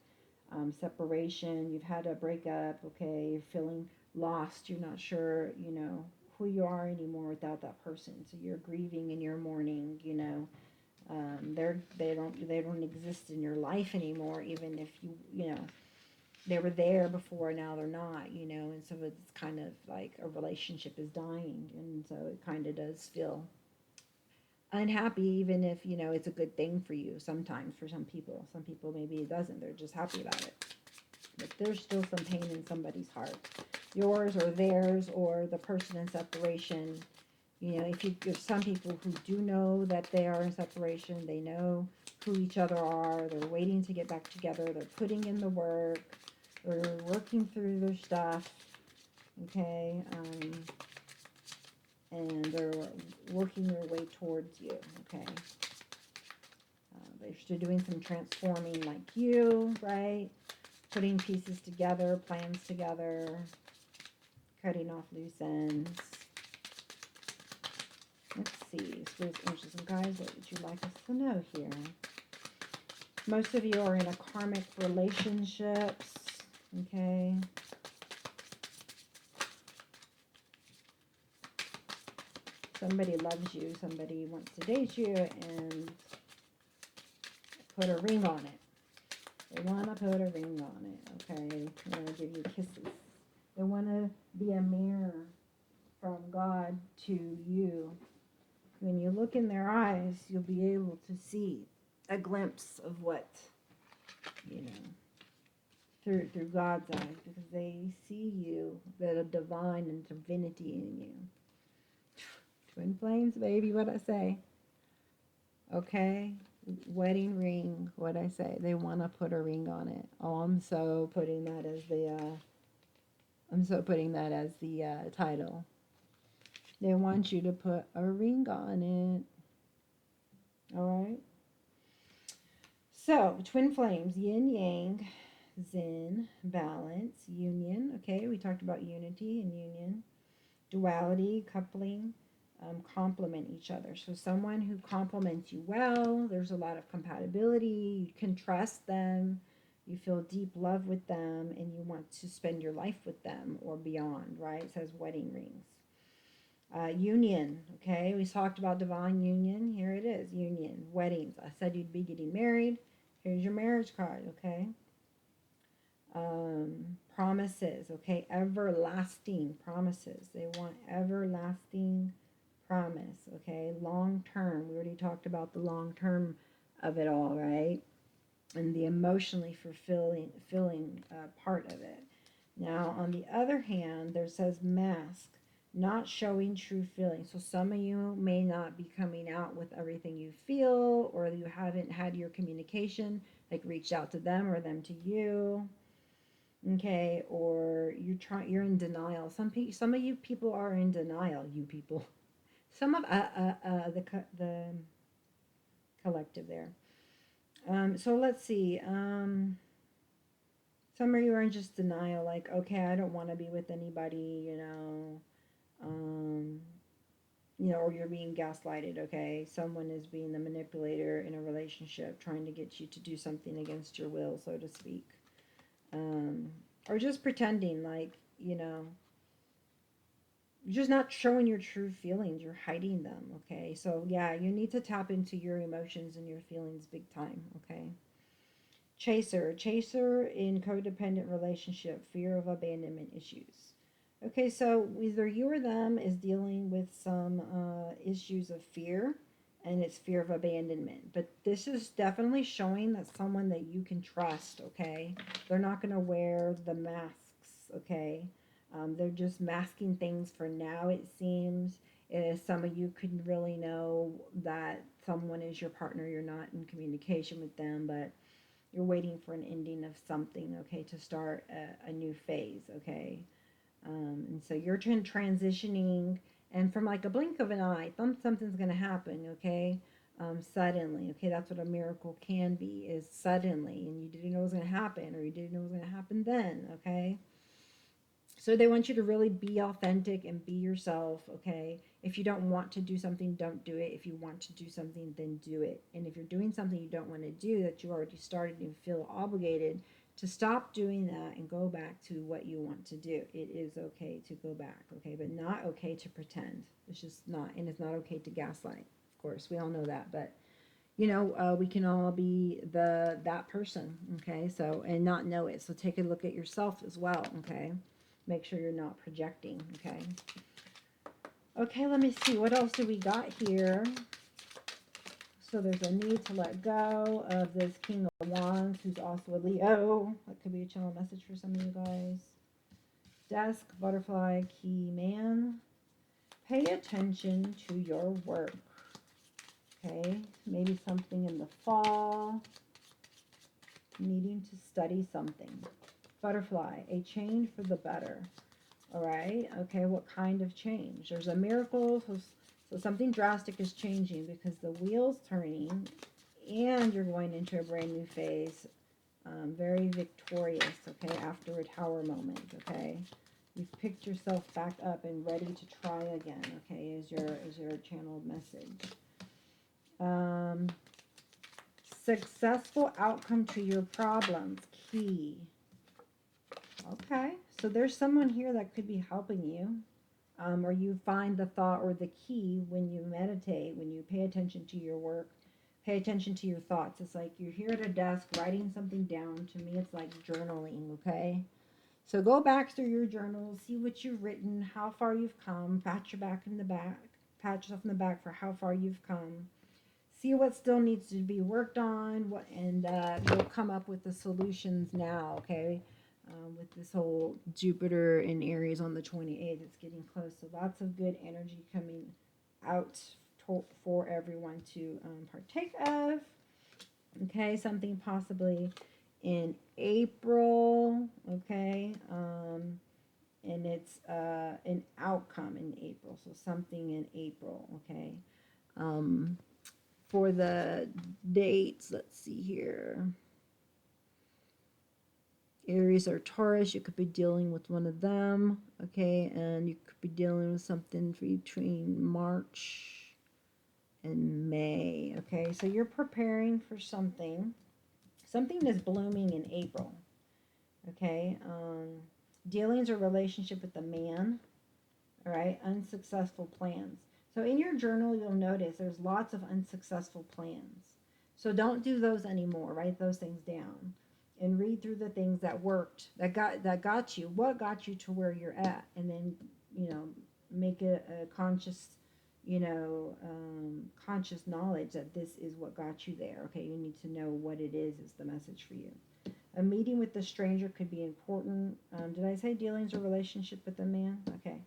Separation, you've had a breakup. Okay, you're feeling lost, you're not sure, who you are anymore without that person. So you're grieving and you're mourning. They don't exist in your life anymore, even if they were there before, now they're not. And so it's kind of like a relationship is dying, and so it kind of does feel unhappy, even if it's a good thing for you. Sometimes, for some people maybe it doesn't, they're just happy about it, but there's still some pain in somebody's heart, yours or theirs, or the person in separation. You know, if some people who do know that they are in separation, they know who each other are, they're waiting to get back together, they're putting in the work, they're working through their stuff, okay, and they're working their way towards you, okay. They're still doing some transforming like you, right? Putting pieces together, plans together, cutting off loose ends. Let's see, spirits, angels, and guides, what would you like us to know here? Most of you are in a karmic relationships, okay? Somebody loves you, somebody wants to date you, and put a ring on it. They want to put a ring on it, okay? They want to give you kisses. They want to be a mirror from God to you. When you look in their eyes, you'll be able to see a glimpse of what, you know, through God's eyes, because they see you, the divine and divinity in you. Twin flames, baby, what I say. Okay? Wedding ring, what I say. They want to put a ring on it. Oh, I'm so putting that as the title. They want you to put a ring on it. All right? So, twin flames, yin yang, zen, balance, union. Okay, we talked about unity and union. Duality, coupling, complement each other. So someone who complements you well, there's a lot of compatibility, you can trust them, you feel deep love with them, and you want to spend your life with them or beyond, right? It says wedding rings. Union, okay, we talked about divine union. Here it is, union, weddings. I said you'd be getting married. Here's your marriage card, okay? Promises, okay, everlasting promises. They want everlasting promise, okay, long term. We already talked about the long term of it all, right? And the emotionally fulfilling part of it. Now, on the other hand, there says mask, not showing true feelings. So some of you may not be coming out with everything you feel, or you haven't had your communication, like reached out to them or them to you. Okay, or you're in denial. Some of you people are in denial. You people, some of the collective there. So let's see. Some of you are in just denial, like, okay, I don't want to be with anybody, or you're being gaslighted. Okay, someone is being the manipulator in a relationship, trying to get you to do something against your will, so to speak. Or just pretending like, you're just not showing your true feelings. You're hiding them, okay? So, yeah, you need to tap into your emotions and your feelings big time, okay? Chaser in codependent relationship, fear of abandonment issues. Okay, so either you or them is dealing with some issues of fear, and it's fear of abandonment. But this is definitely showing that someone that you can trust, okay? They're not going to wear the masks, okay? They're just masking things for now, it seems. Some of you could really know that someone is your partner. You're not in communication with them, but you're waiting for an ending of something, okay, to start a new phase, okay? And so you're transitioning, and from like a blink of an eye, something's going to happen, okay? Suddenly, okay? That's what a miracle can be, is suddenly, and you didn't know it was going to happen, or you didn't know it was going to happen then, okay? So they want you to really be authentic and be yourself, okay? If you don't want to do something, don't do it. If you want to do something, then do it. And if you're doing something you don't want to do, that you already started and feel obligated, to stop doing that and go back to what you want to do. It is okay to go back, okay? But not okay to pretend. It's just not. And it's not okay to gaslight. Of course, we all know that. But, we can all be that person, okay? So, and not know it. So take a look at yourself as well, okay? Make sure you're not projecting, okay? Okay, let me see. What else do we got here? So there's a need to let go of this King of Wands, who's also a Leo. That could be a channel message for some of you guys. Desk, butterfly, key man. Pay attention to your work. Okay, maybe something in the fall, needing to study something. Butterfly, a change for the better. All right, okay, what kind of change? There's a miracle, so something drastic is changing because the wheel's turning and you're going into a brand new phase. Very victorious, okay, after a tower moment, okay? You've picked yourself back up and ready to try again, okay, is your channeled message. Successful outcome to your problems, key. Okay, so there's someone here that could be helping you. Or you find the thought or the key when you meditate, when you pay attention to your work, pay attention to your thoughts. It's like you're here at a desk writing something down. To me, it's like journaling, okay? So go back through your journals, see what you've written, how far you've come, pat yourself in the back for how far you've come. See what still needs to be worked on, and you'll come up with the solutions now, okay? With this whole Jupiter in Aries on the 28th, it's getting close. So lots of good energy coming out for everyone to partake of. Okay, something possibly in April, okay? And it's an outcome in April, so something in April, okay? For the dates, let's see here. Aries or Taurus, you could be dealing with one of them, okay? And you could be dealing with something between March and May, okay? So you're preparing for something. Something is blooming in April, okay? Dealings or relationship with a man, all right? Unsuccessful plans. So in your journal, you'll notice there's lots of unsuccessful plans. So don't do those anymore. Write those things down and read through the things that worked, that got you, what got you to where you're at, and then, make a conscious, conscious knowledge that this is what got you there. Okay, you need to know what it is the message for you. A meeting with the stranger could be important. Did I say dealings or relationship with a man? Okay.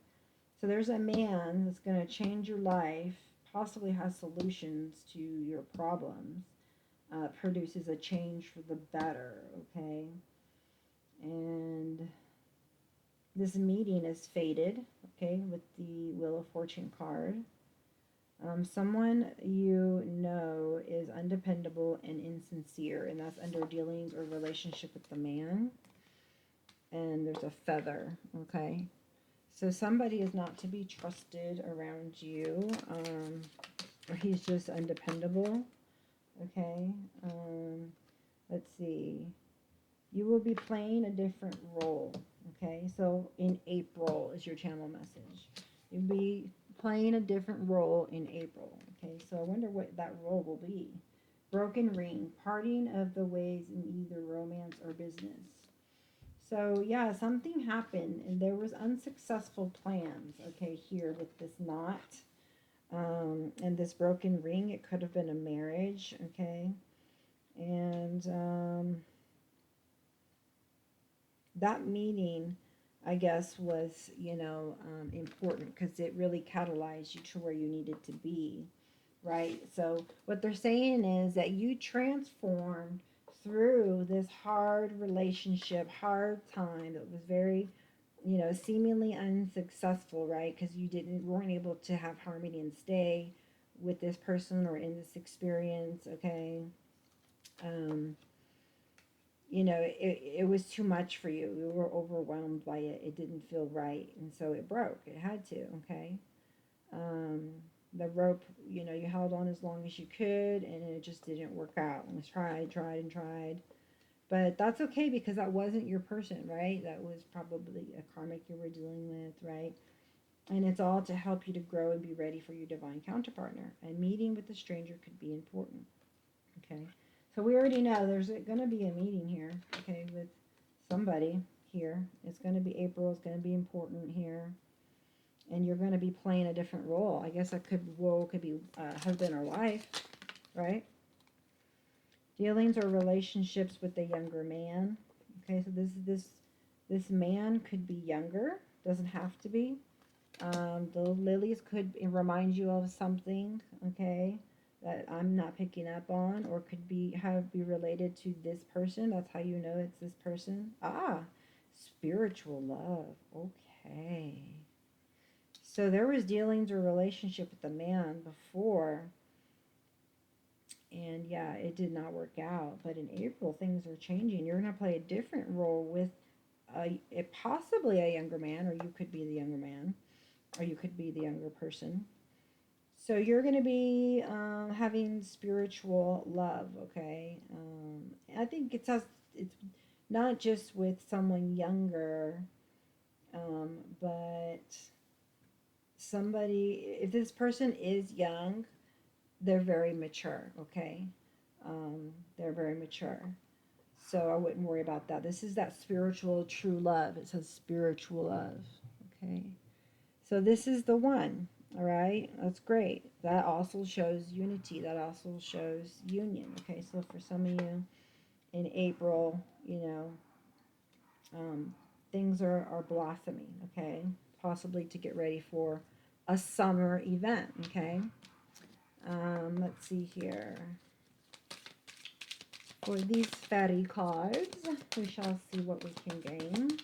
So there's a man that's going to change your life, possibly has solutions to your problems, produces a change for the better, okay? And this meeting is fated, okay, with the Wheel of Fortune card. Someone you know is undependable and insincere, and that's under dealings or relationship with the man. And there's a feather, okay? So somebody is not to be trusted around you, or he's just undependable, okay? Let's see. You will be playing a different role, okay? So in April is your channel message. You'll be playing a different role in April, okay? So I wonder what that role will be. Broken ring, parting of the ways in either romance or business. So yeah, something happened and there was unsuccessful plans, okay, here with this knot and this broken ring. It could have been a marriage, okay? And that meeting, I guess, was, important because it really catalyzed you to where you needed to be, right? So what they're saying is that you transformed through this hard relationship, hard time that was very, seemingly unsuccessful, right? Because you weren't able to have harmony and stay with this person or in this experience, okay? It was too much for you. You were overwhelmed by it. It didn't feel right. And so it broke. It had to, okay? The rope, you held on as long as you could, and it just didn't work out. And tried. But that's okay because that wasn't your person, right? That was probably a karmic you were dealing with, right? And it's all to help you to grow and be ready for your divine counterpartner. And meeting with a stranger could be important, okay? So we already know there's going to be a meeting here, okay, with somebody here. It's going to be April. It's going to be important here. And you're going to be playing a different role. I guess that role could be husband or wife, right? Dealings or relationships with a younger man. Okay, so this man could be younger. Doesn't have to be. The lilies could remind you of something, okay, that I'm not picking up on, or could be related to this person. That's how you know it's this person. Ah, spiritual love. Okay. So there was dealings or relationship with a man before, and yeah, it did not work out. But in April, things are changing. You're going to play a different role with possibly a younger man, or you could be the younger man, or you could be the younger person. So you're going to be having spiritual love, okay? I think it's not just with someone younger, but somebody. If this person is young, they're very mature, okay? They're very mature. So I wouldn't worry about that. This is that spiritual true love. It says spiritual love, okay? So this is the one, all right? That's great. That also shows unity. That also shows union, okay? So for some of you in April, um, things are blossoming, okay? Possibly to get ready for a summer event, okay? Let's see here. For these fatty cards, we shall see what we can gain.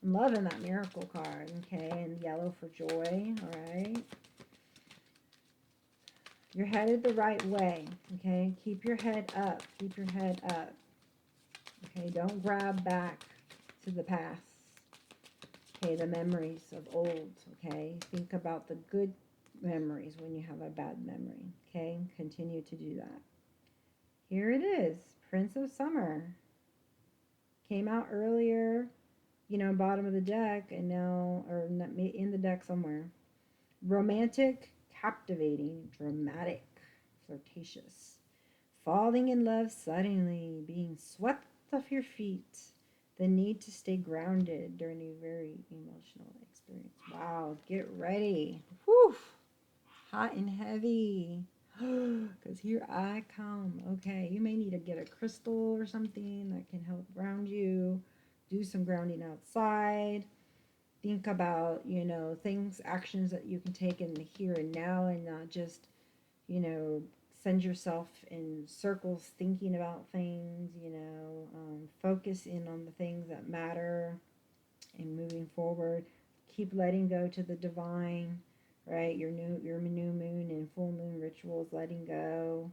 I'm loving that miracle card, okay? And yellow for joy, all right? You're headed the right way, okay? Keep your head up. Keep your head up. Okay, don't grab back to the past. Okay, the memories of old, okay? Think about the good memories when you have a bad memory, okay? Continue to do that. Here it is, Prince of Summer. Came out earlier, bottom of the deck, and now, or in the deck somewhere. Romantic, captivating, dramatic, flirtatious. Falling in love suddenly, being swept off your feet. The need to stay grounded during a very emotional experience. Wow, get ready. Whew, hot and heavy. Because here I come. Okay, you may need to get a crystal or something that can help ground you. Do some grounding outside. Think about, things, actions that you can take in the here and now, and not just, send yourself in circles thinking about things, focus in on the things that matter and moving forward. Keep letting go to the divine, right? Your new moon and full moon rituals, letting go.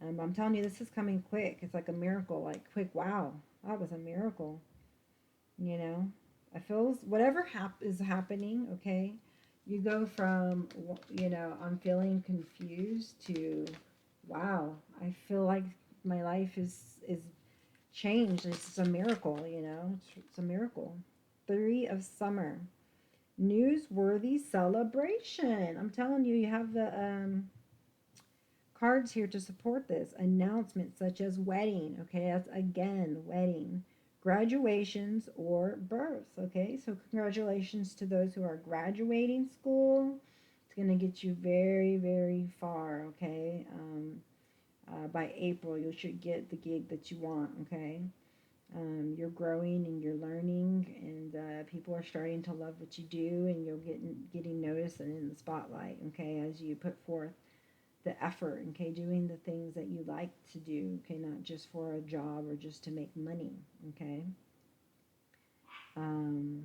I'm telling you, this is coming quick. It's like a miracle, like quick. Wow, that was a miracle. You know, I feel whatever is happening. Okay, you go from I'm feeling confused to wow, I feel like my life is changed. It's a miracle. It's a miracle. Three of Summer, newsworthy celebration. I'm telling you, you have the cards here to support this. Announcements such as wedding, okay, that's again wedding, graduations, or births, okay. So congratulations to those who are graduating school. It's going to get you very, very far, okay. By April, you should get the gig that you want, okay. You're growing and you're learning, and people are starting to love what you do, and you're getting noticed and in the spotlight, okay, as you put forth the effort, okay, doing the things that you like to do, okay, not just for a job or just to make money, okay. Um,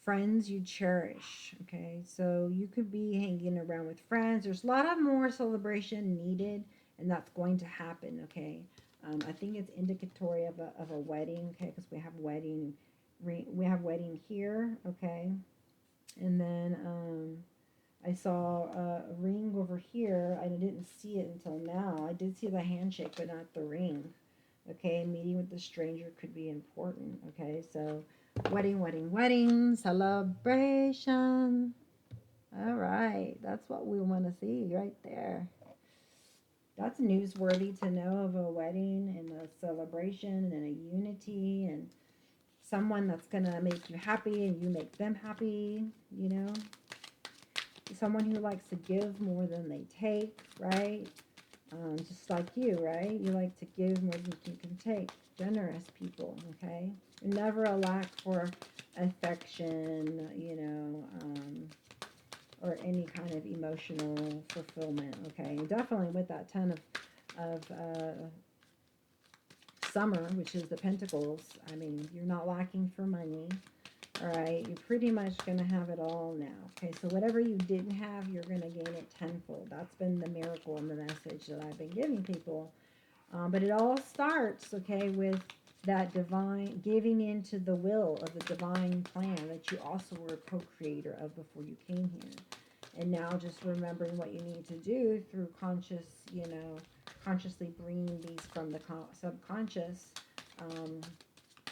Friends you cherish, okay, so you could be hanging around with friends. There's a lot of more celebration needed, and that's going to happen, okay. I think it's indicatory of a wedding, okay, because we have wedding here, okay, and then I saw a ring over here. I didn't see it until now. I did see the handshake, but not the ring. Okay, meeting with the stranger could be important. Okay, so wedding, wedding, wedding, celebration. All right, that's what we want to see right there. That's newsworthy to know of a wedding and a celebration and a unity and someone that's going to make you happy and you make them happy, someone who likes to give more than they take, right? Just like you, right? You like to give more than you can take. Generous people, okay? Never a lack for affection, or any kind of emotional fulfillment, okay? Definitely with that 10 of summer, which is the pentacles. I mean, you're not lacking for money. All right, you're pretty much going to have it all now. Okay, so whatever you didn't have, you're going to gain it tenfold. That's been the miracle and the message that I've been giving people. But it all starts, okay, with that divine, giving into the will of the divine plan that you also were a co-creator of before you came here. And now just remembering what you need to do through conscious, consciously bringing these from the subconscious, um,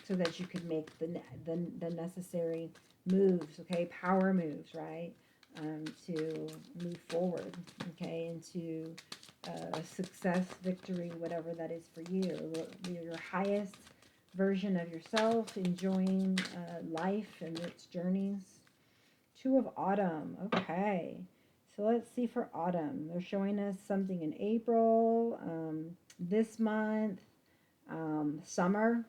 so that you could make the necessary moves, okay, power moves, right, to move forward, okay, into success, victory, whatever that is for you. Your highest version of yourself, enjoying life and its journeys. Two of autumn, okay. So let's see for autumn. They're showing us something in April, this month, summer,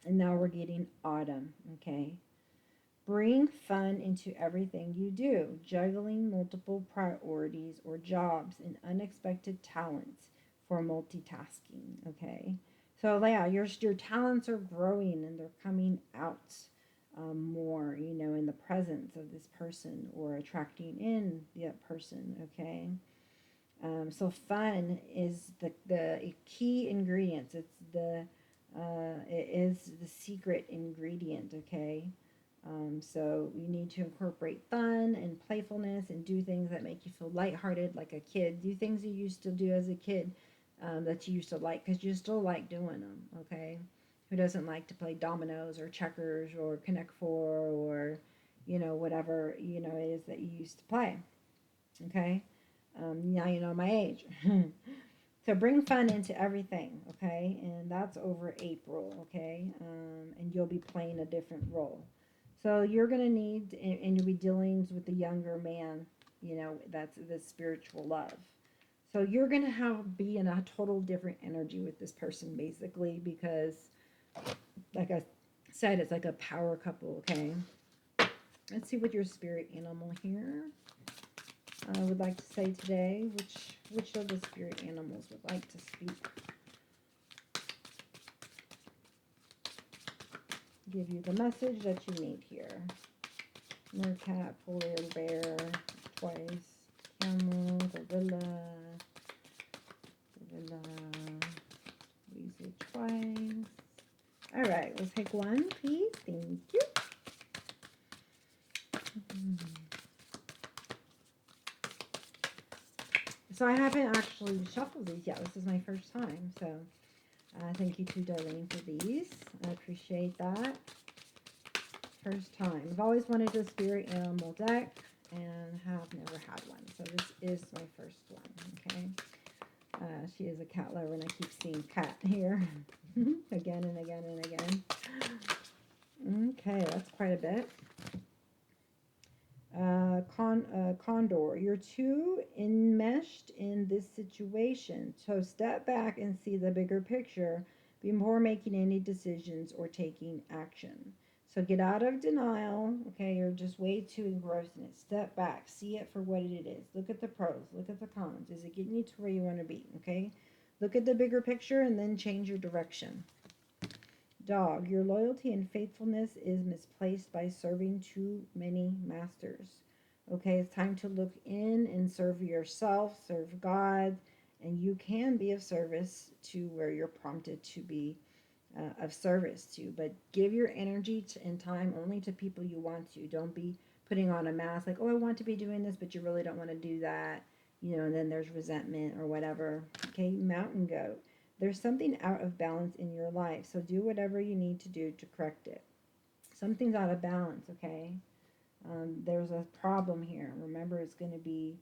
and now we're getting autumn, okay? Bring fun into everything you do, juggling multiple priorities or jobs and unexpected talents for multitasking, okay? So yeah, your talents are growing and they're coming out more, in the presence of this person or attracting in that person, okay? So fun is the key ingredients. It is the secret ingredient, okay? So you need to incorporate fun and playfulness and do things that make you feel lighthearted like a kid. Do things you used to do as a kid, that you used to like because you still like doing them, okay? Who doesn't like to play dominoes or checkers or Connect Four or, whatever, it is that you used to play, okay? Now you know my age. So bring fun into everything, okay? And that's over April, okay? And you'll be playing a different role. So you're going to need, and you'll be dealing with the younger man, that's the spiritual love. So you're going to be in a total different energy with this person, basically, because, like I said, it's like a power couple, okay? Let's see what your spirit animal here would like to say today. Which of the spirit animals would like to speak? Give you the message that you need here. Meerkat, polar bear, twice, camel, gorilla, weasel twice. All right, we'll take one, please. Thank you. So I haven't actually shuffled these yet. This is my first time. So thank you to Darlene for these. I appreciate that. First time. I've always wanted a spirit animal deck and have never had one. So this is my first one. Okay. She is a cat lover and I keep seeing cat here again and again and again. Okay, that's quite a bit. Condor, you're too enmeshed in this situation. So step back and see the bigger picture before making any decisions or taking action. So get out of denial. Okay, you're just way too engrossed in it. Step back, see it for what it is. Look at the pros, look at the cons. Is it getting you to where you want to be? Okay, look at the bigger picture and then change your direction. Dog, your loyalty and faithfulness is misplaced by serving too many masters. Okay, it's time to look in and serve yourself, serve God, and you can be of service to where you're prompted to be of service to. But give your energy and time only to people you want to. Don't be putting on a mask like, oh, I want to be doing this, but you really don't want to do that. And then there's resentment or whatever. Okay, mountain goat. There's something out of balance in your life, so do whatever you need to do to correct it. Something's out of balance, okay? There's a problem here. Remember, it's going to be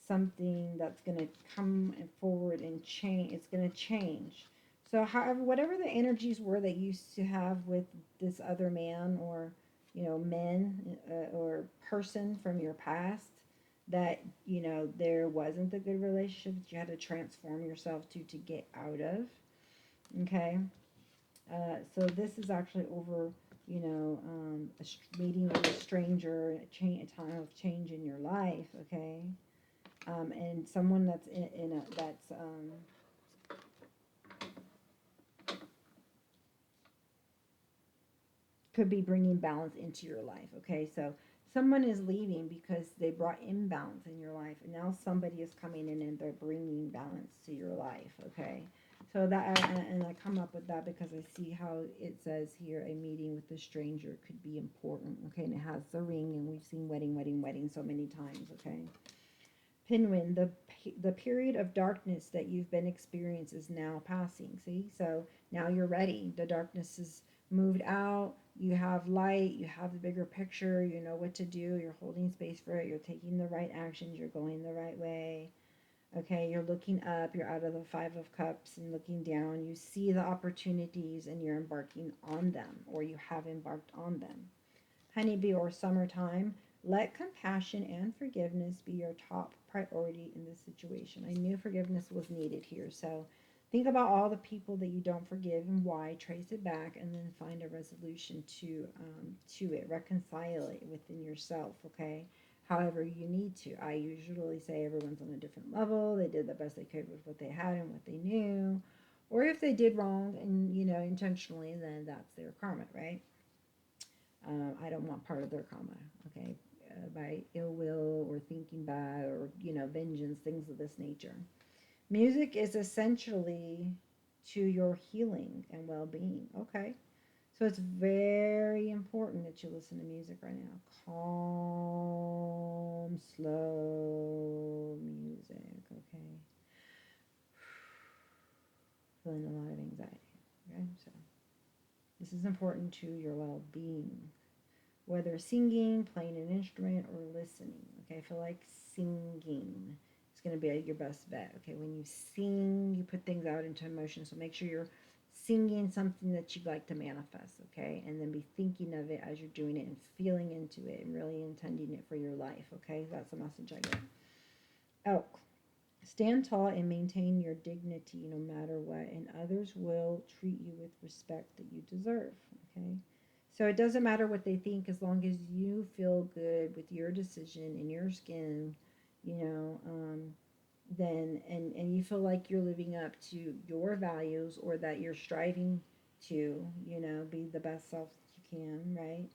something that's going to come forward and change. It's going to change. So, however, whatever the energies were that you used to have with this other man or, men or person from your past, that, you know, there wasn't a good relationship that you had to transform yourself to get out of. Okay. So this is actually over, you know, meeting with a stranger, a time of change in your life. Okay. And someone that's in a, that's, could be bringing balance into your life. Okay, so someone is leaving because they brought imbalance in your life, and now somebody is coming in and they're bringing balance to your life. Okay, so that, and I come up with that because I see how it says here a meeting with a stranger could be important. Okay, and it has the ring, and we've seen wedding, wedding, wedding so many times. Okay, Pinwin, the period of darkness that you've been experiencing is now passing. See, so now you're ready. The darkness is moved out. You have light. You have the bigger picture. You know what to do. You're holding space for it. You're taking the right actions. You're going the right way. Okay, you're looking up. You're out of the Five of Cups and looking down. You see the opportunities and you're embarking on them, or you have embarked on them. Honeybee or summertime, let compassion and forgiveness be your top priority in this situation. I knew forgiveness was needed here. So think about all the people that you don't forgive and why. Trace it back and then find a resolution to it. Reconcile it within yourself, okay? However you need to. I usually say everyone's on a different level. They did the best they could with what they had and what they knew. Or if they did wrong and, you know, intentionally, then that's their karma, right? I don't want part of their karma, okay, by ill will or thinking bad or, you know, vengeance, things of this nature. Music is essentially to your healing and well being, okay? So it's very important that you listen to music right now. Calm, slow music, okay? Feeling a lot of anxiety, okay? So this is important to your well being, whether singing, playing an instrument, or listening. Okay, I feel like singing is going to be your best bet. Okay, when you sing, you put things out into emotion. So make sure you're singing something that you'd like to manifest. Okay, and then be thinking of it as you're doing it and feeling into it and really intending it for your life. Okay, that's the message I get. Elk. Stand tall and maintain your dignity no matter what, and others will treat you with respect that you deserve. Okay? So it doesn't matter what they think as long as you feel good with your decision in your skin, you know, then and you feel like you're living up to your values or that you're striving to, you know, be the best self that you can, right?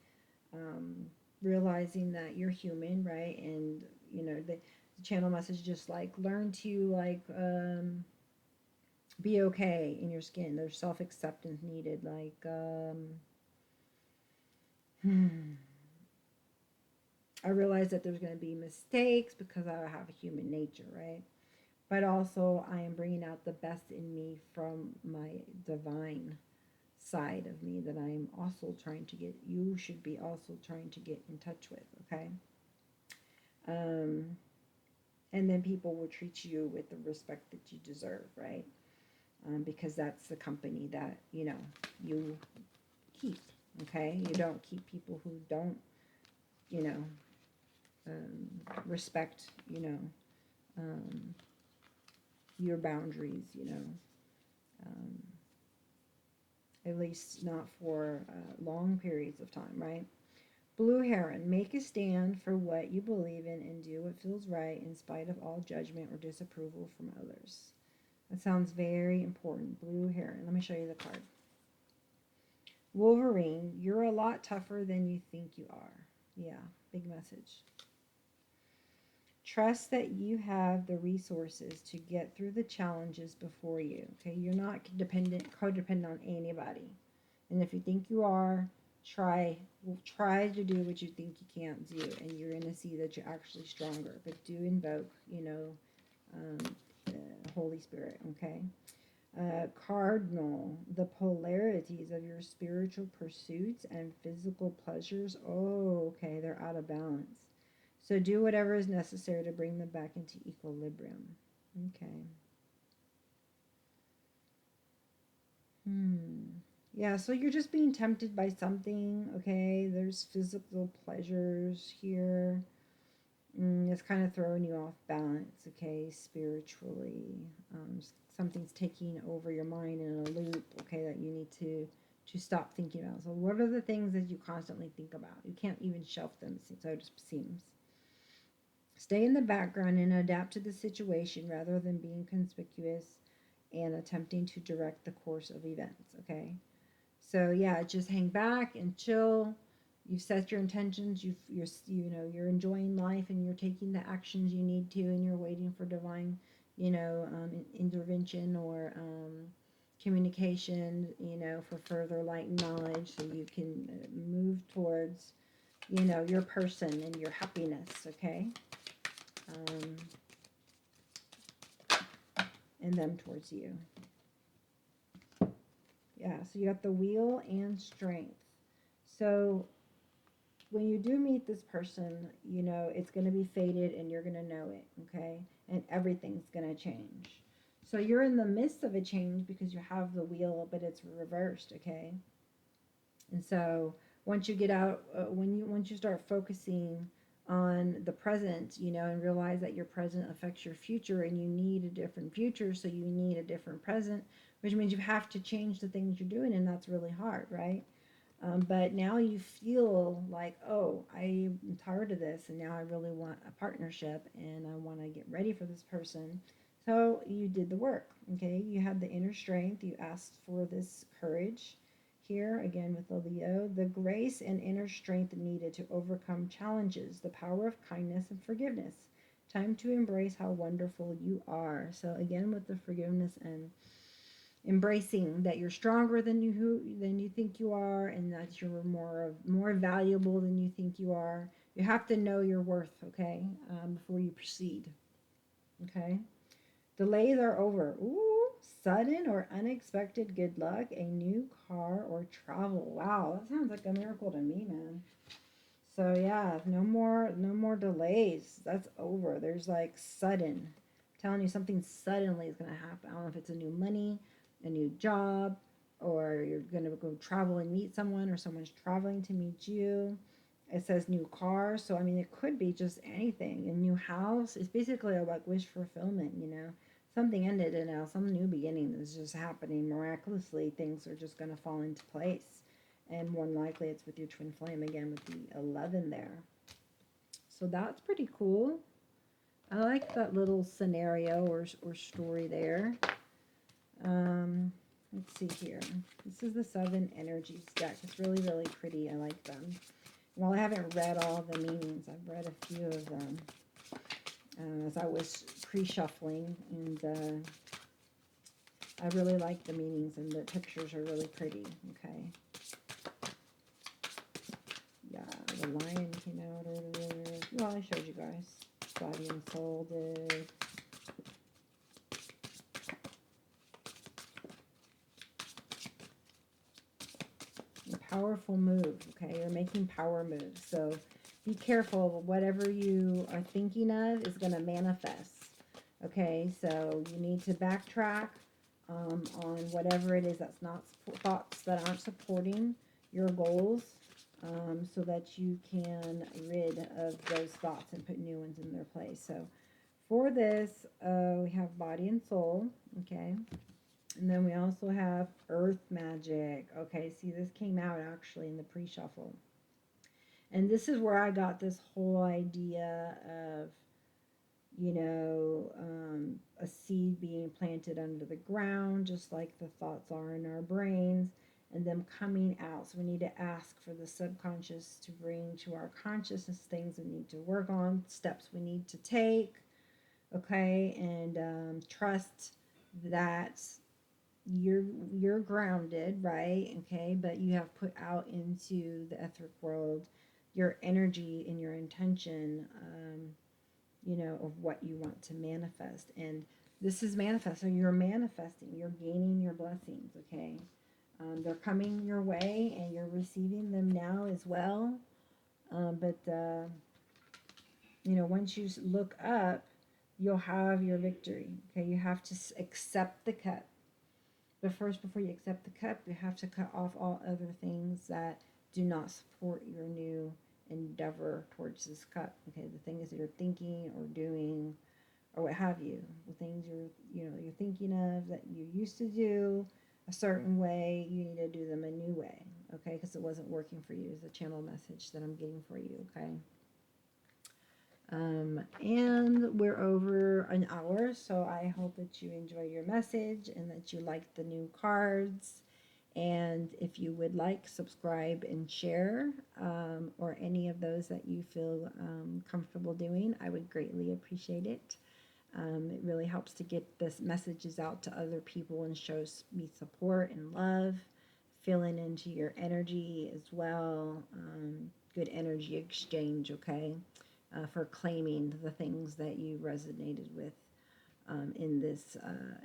um, Realizing that you're human, right? And you know the channel message just like learn to like be okay in your skin. There's self acceptance needed. Like I realize that there's going to be mistakes because I have a human nature, right? But also I am bringing out the best in me from my divine side of me that I'm also trying to get. You should be also trying to get in touch with. Okay. Um, and then people will treat you with the respect that you deserve, right? Because that's the company that you know you keep. Okay, you don't keep people who don't, you know, respect, you know, um, your boundaries. You know, um, at least not for long periods of time, right? Blue Heron, make a stand for what you believe in and do what feels right in spite of all judgment or disapproval from others. That sounds very important. Blue Heron. Let me show you the card. Wolverine, you're a lot tougher than you think you are. Yeah, big message. Trust that you have the resources to get through the challenges before you. Okay, you're not codependent on anybody. And if you think you are, try to do what you think you can't do, and you're going to see that you're actually stronger. But do invoke, you know, the Holy Spirit. Okay. Cardinal, the polarities of your spiritual pursuits and physical pleasures. Oh, okay, they're out of balance. So do whatever is necessary to bring them back into equilibrium. Okay. Yeah, so you're just being tempted by something, okay? There's physical pleasures here. It's kind of throwing you off balance, okay, spiritually. Something's taking over your mind in a loop, okay, that you need to stop thinking about. So what are the things that you constantly think about? You can't even shelf them, so it just seems. Stay in the background and adapt to the situation rather than being conspicuous and attempting to direct the course of events, okay? So yeah, just hang back and chill. You've set your intentions. You're enjoying life, and you're taking the actions you need to, and you're waiting for divine, intervention or communication, for further light and knowledge, so you can move towards, your person and your happiness. Okay, um, and them towards you. Yeah. So you got the wheel and strength. So when you do meet this person, it's going to be fated and you're going to know it, okay? And everything's going to change. So you're in the midst of a change because you have the wheel, but it's reversed, okay? And so once you get out, once you start focusing on the present, and realize that your present affects your future and you need a different future, so you need a different present, which means you have to change the things you're doing, and that's really hard, right? But now you feel like, oh, I'm tired of this, and now I really want a partnership, and I want to get ready for this person. So you did the work, okay? You had the inner strength. You asked for this courage. Here, again with the Leo, the grace and inner strength needed to overcome challenges, the power of kindness and forgiveness. Time to embrace how wonderful you are. So, again, with the forgiveness and embracing that you're stronger than you think you are, and that you're more valuable than you think you are. You have to know your worth, okay, before you proceed. Okay, delays are over. Ooh, sudden or unexpected good luck, a new car or travel. Wow, that sounds like a miracle to me, man. So yeah, no more delays. That's over. There's like sudden. I'm telling you, something suddenly is gonna happen. I don't know if it's a new money, a new job, or you're gonna go travel and meet someone, or someone's traveling to meet you. It says new car, so I mean it could be just anything. A new house. It's basically a like wish fulfillment. Something ended and now some new beginning is just happening miraculously. Things are just gonna fall into place, and more than likely it's with your twin flame again with the 11 there. So that's pretty cool. I like that little scenario or story there. um let's see here. This is the 7 energies deck. It's really, really pretty. I like them. Well, I haven't read all the meanings. I've read a few of them as I was pre-shuffling, and I really like the meanings, and the pictures are really pretty. Okay. Yeah, the lion came out earlier. Well, I showed you guys. Body and soul did. A powerful move, okay? You're making power moves. So be careful. Whatever you are thinking of is going to manifest. Okay, so you need to backtrack on whatever it is that's not thoughts that aren't supporting your goals, so that you can rid of those thoughts and put new ones in their place. So for this, we have body and soul, okay? And then we also have earth magic. Okay, see, this came out actually in the pre-shuffle. And this is where I got this whole idea of, a seed being planted under the ground, just like the thoughts are in our brains, and them coming out. So we need to ask for the subconscious to bring to our consciousness things we need to work on, steps we need to take, okay, and trust that you're grounded, right? Okay, but you have put out into the etheric world your energy and your intention, of what you want to manifest. And this is manifesting. You're manifesting. You're gaining your blessings. Okay, they're coming your way, and you're receiving them now as well. But once you look up, you'll have your victory. Okay, you have to accept the cut. But first, before you accept the cup, you have to cut off all other things that do not support your new endeavor towards this cup. Okay, the things that you're thinking or doing or what have you, the things you're thinking of that you used to do a certain way, you need to do them a new way. Okay, because it wasn't working for you is the channel message that I'm getting for you. Okay. And we're over an hour, so I hope that you enjoy your message and that you like the new cards. And if you would like, subscribe and share, or any of those that you feel comfortable doing, I would greatly appreciate it. It really helps to get this messages out to other people and shows me support and love, feeling into your energy as well. Good energy exchange, okay? For claiming the things that you resonated with in this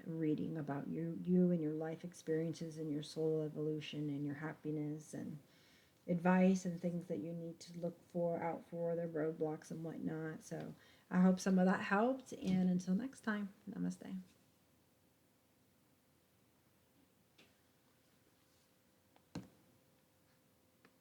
reading about you and your life experiences and your soul evolution and your happiness and advice and things that you need to look for out for their roadblocks and whatnot. So I hope some of that helped. And until next time, namaste.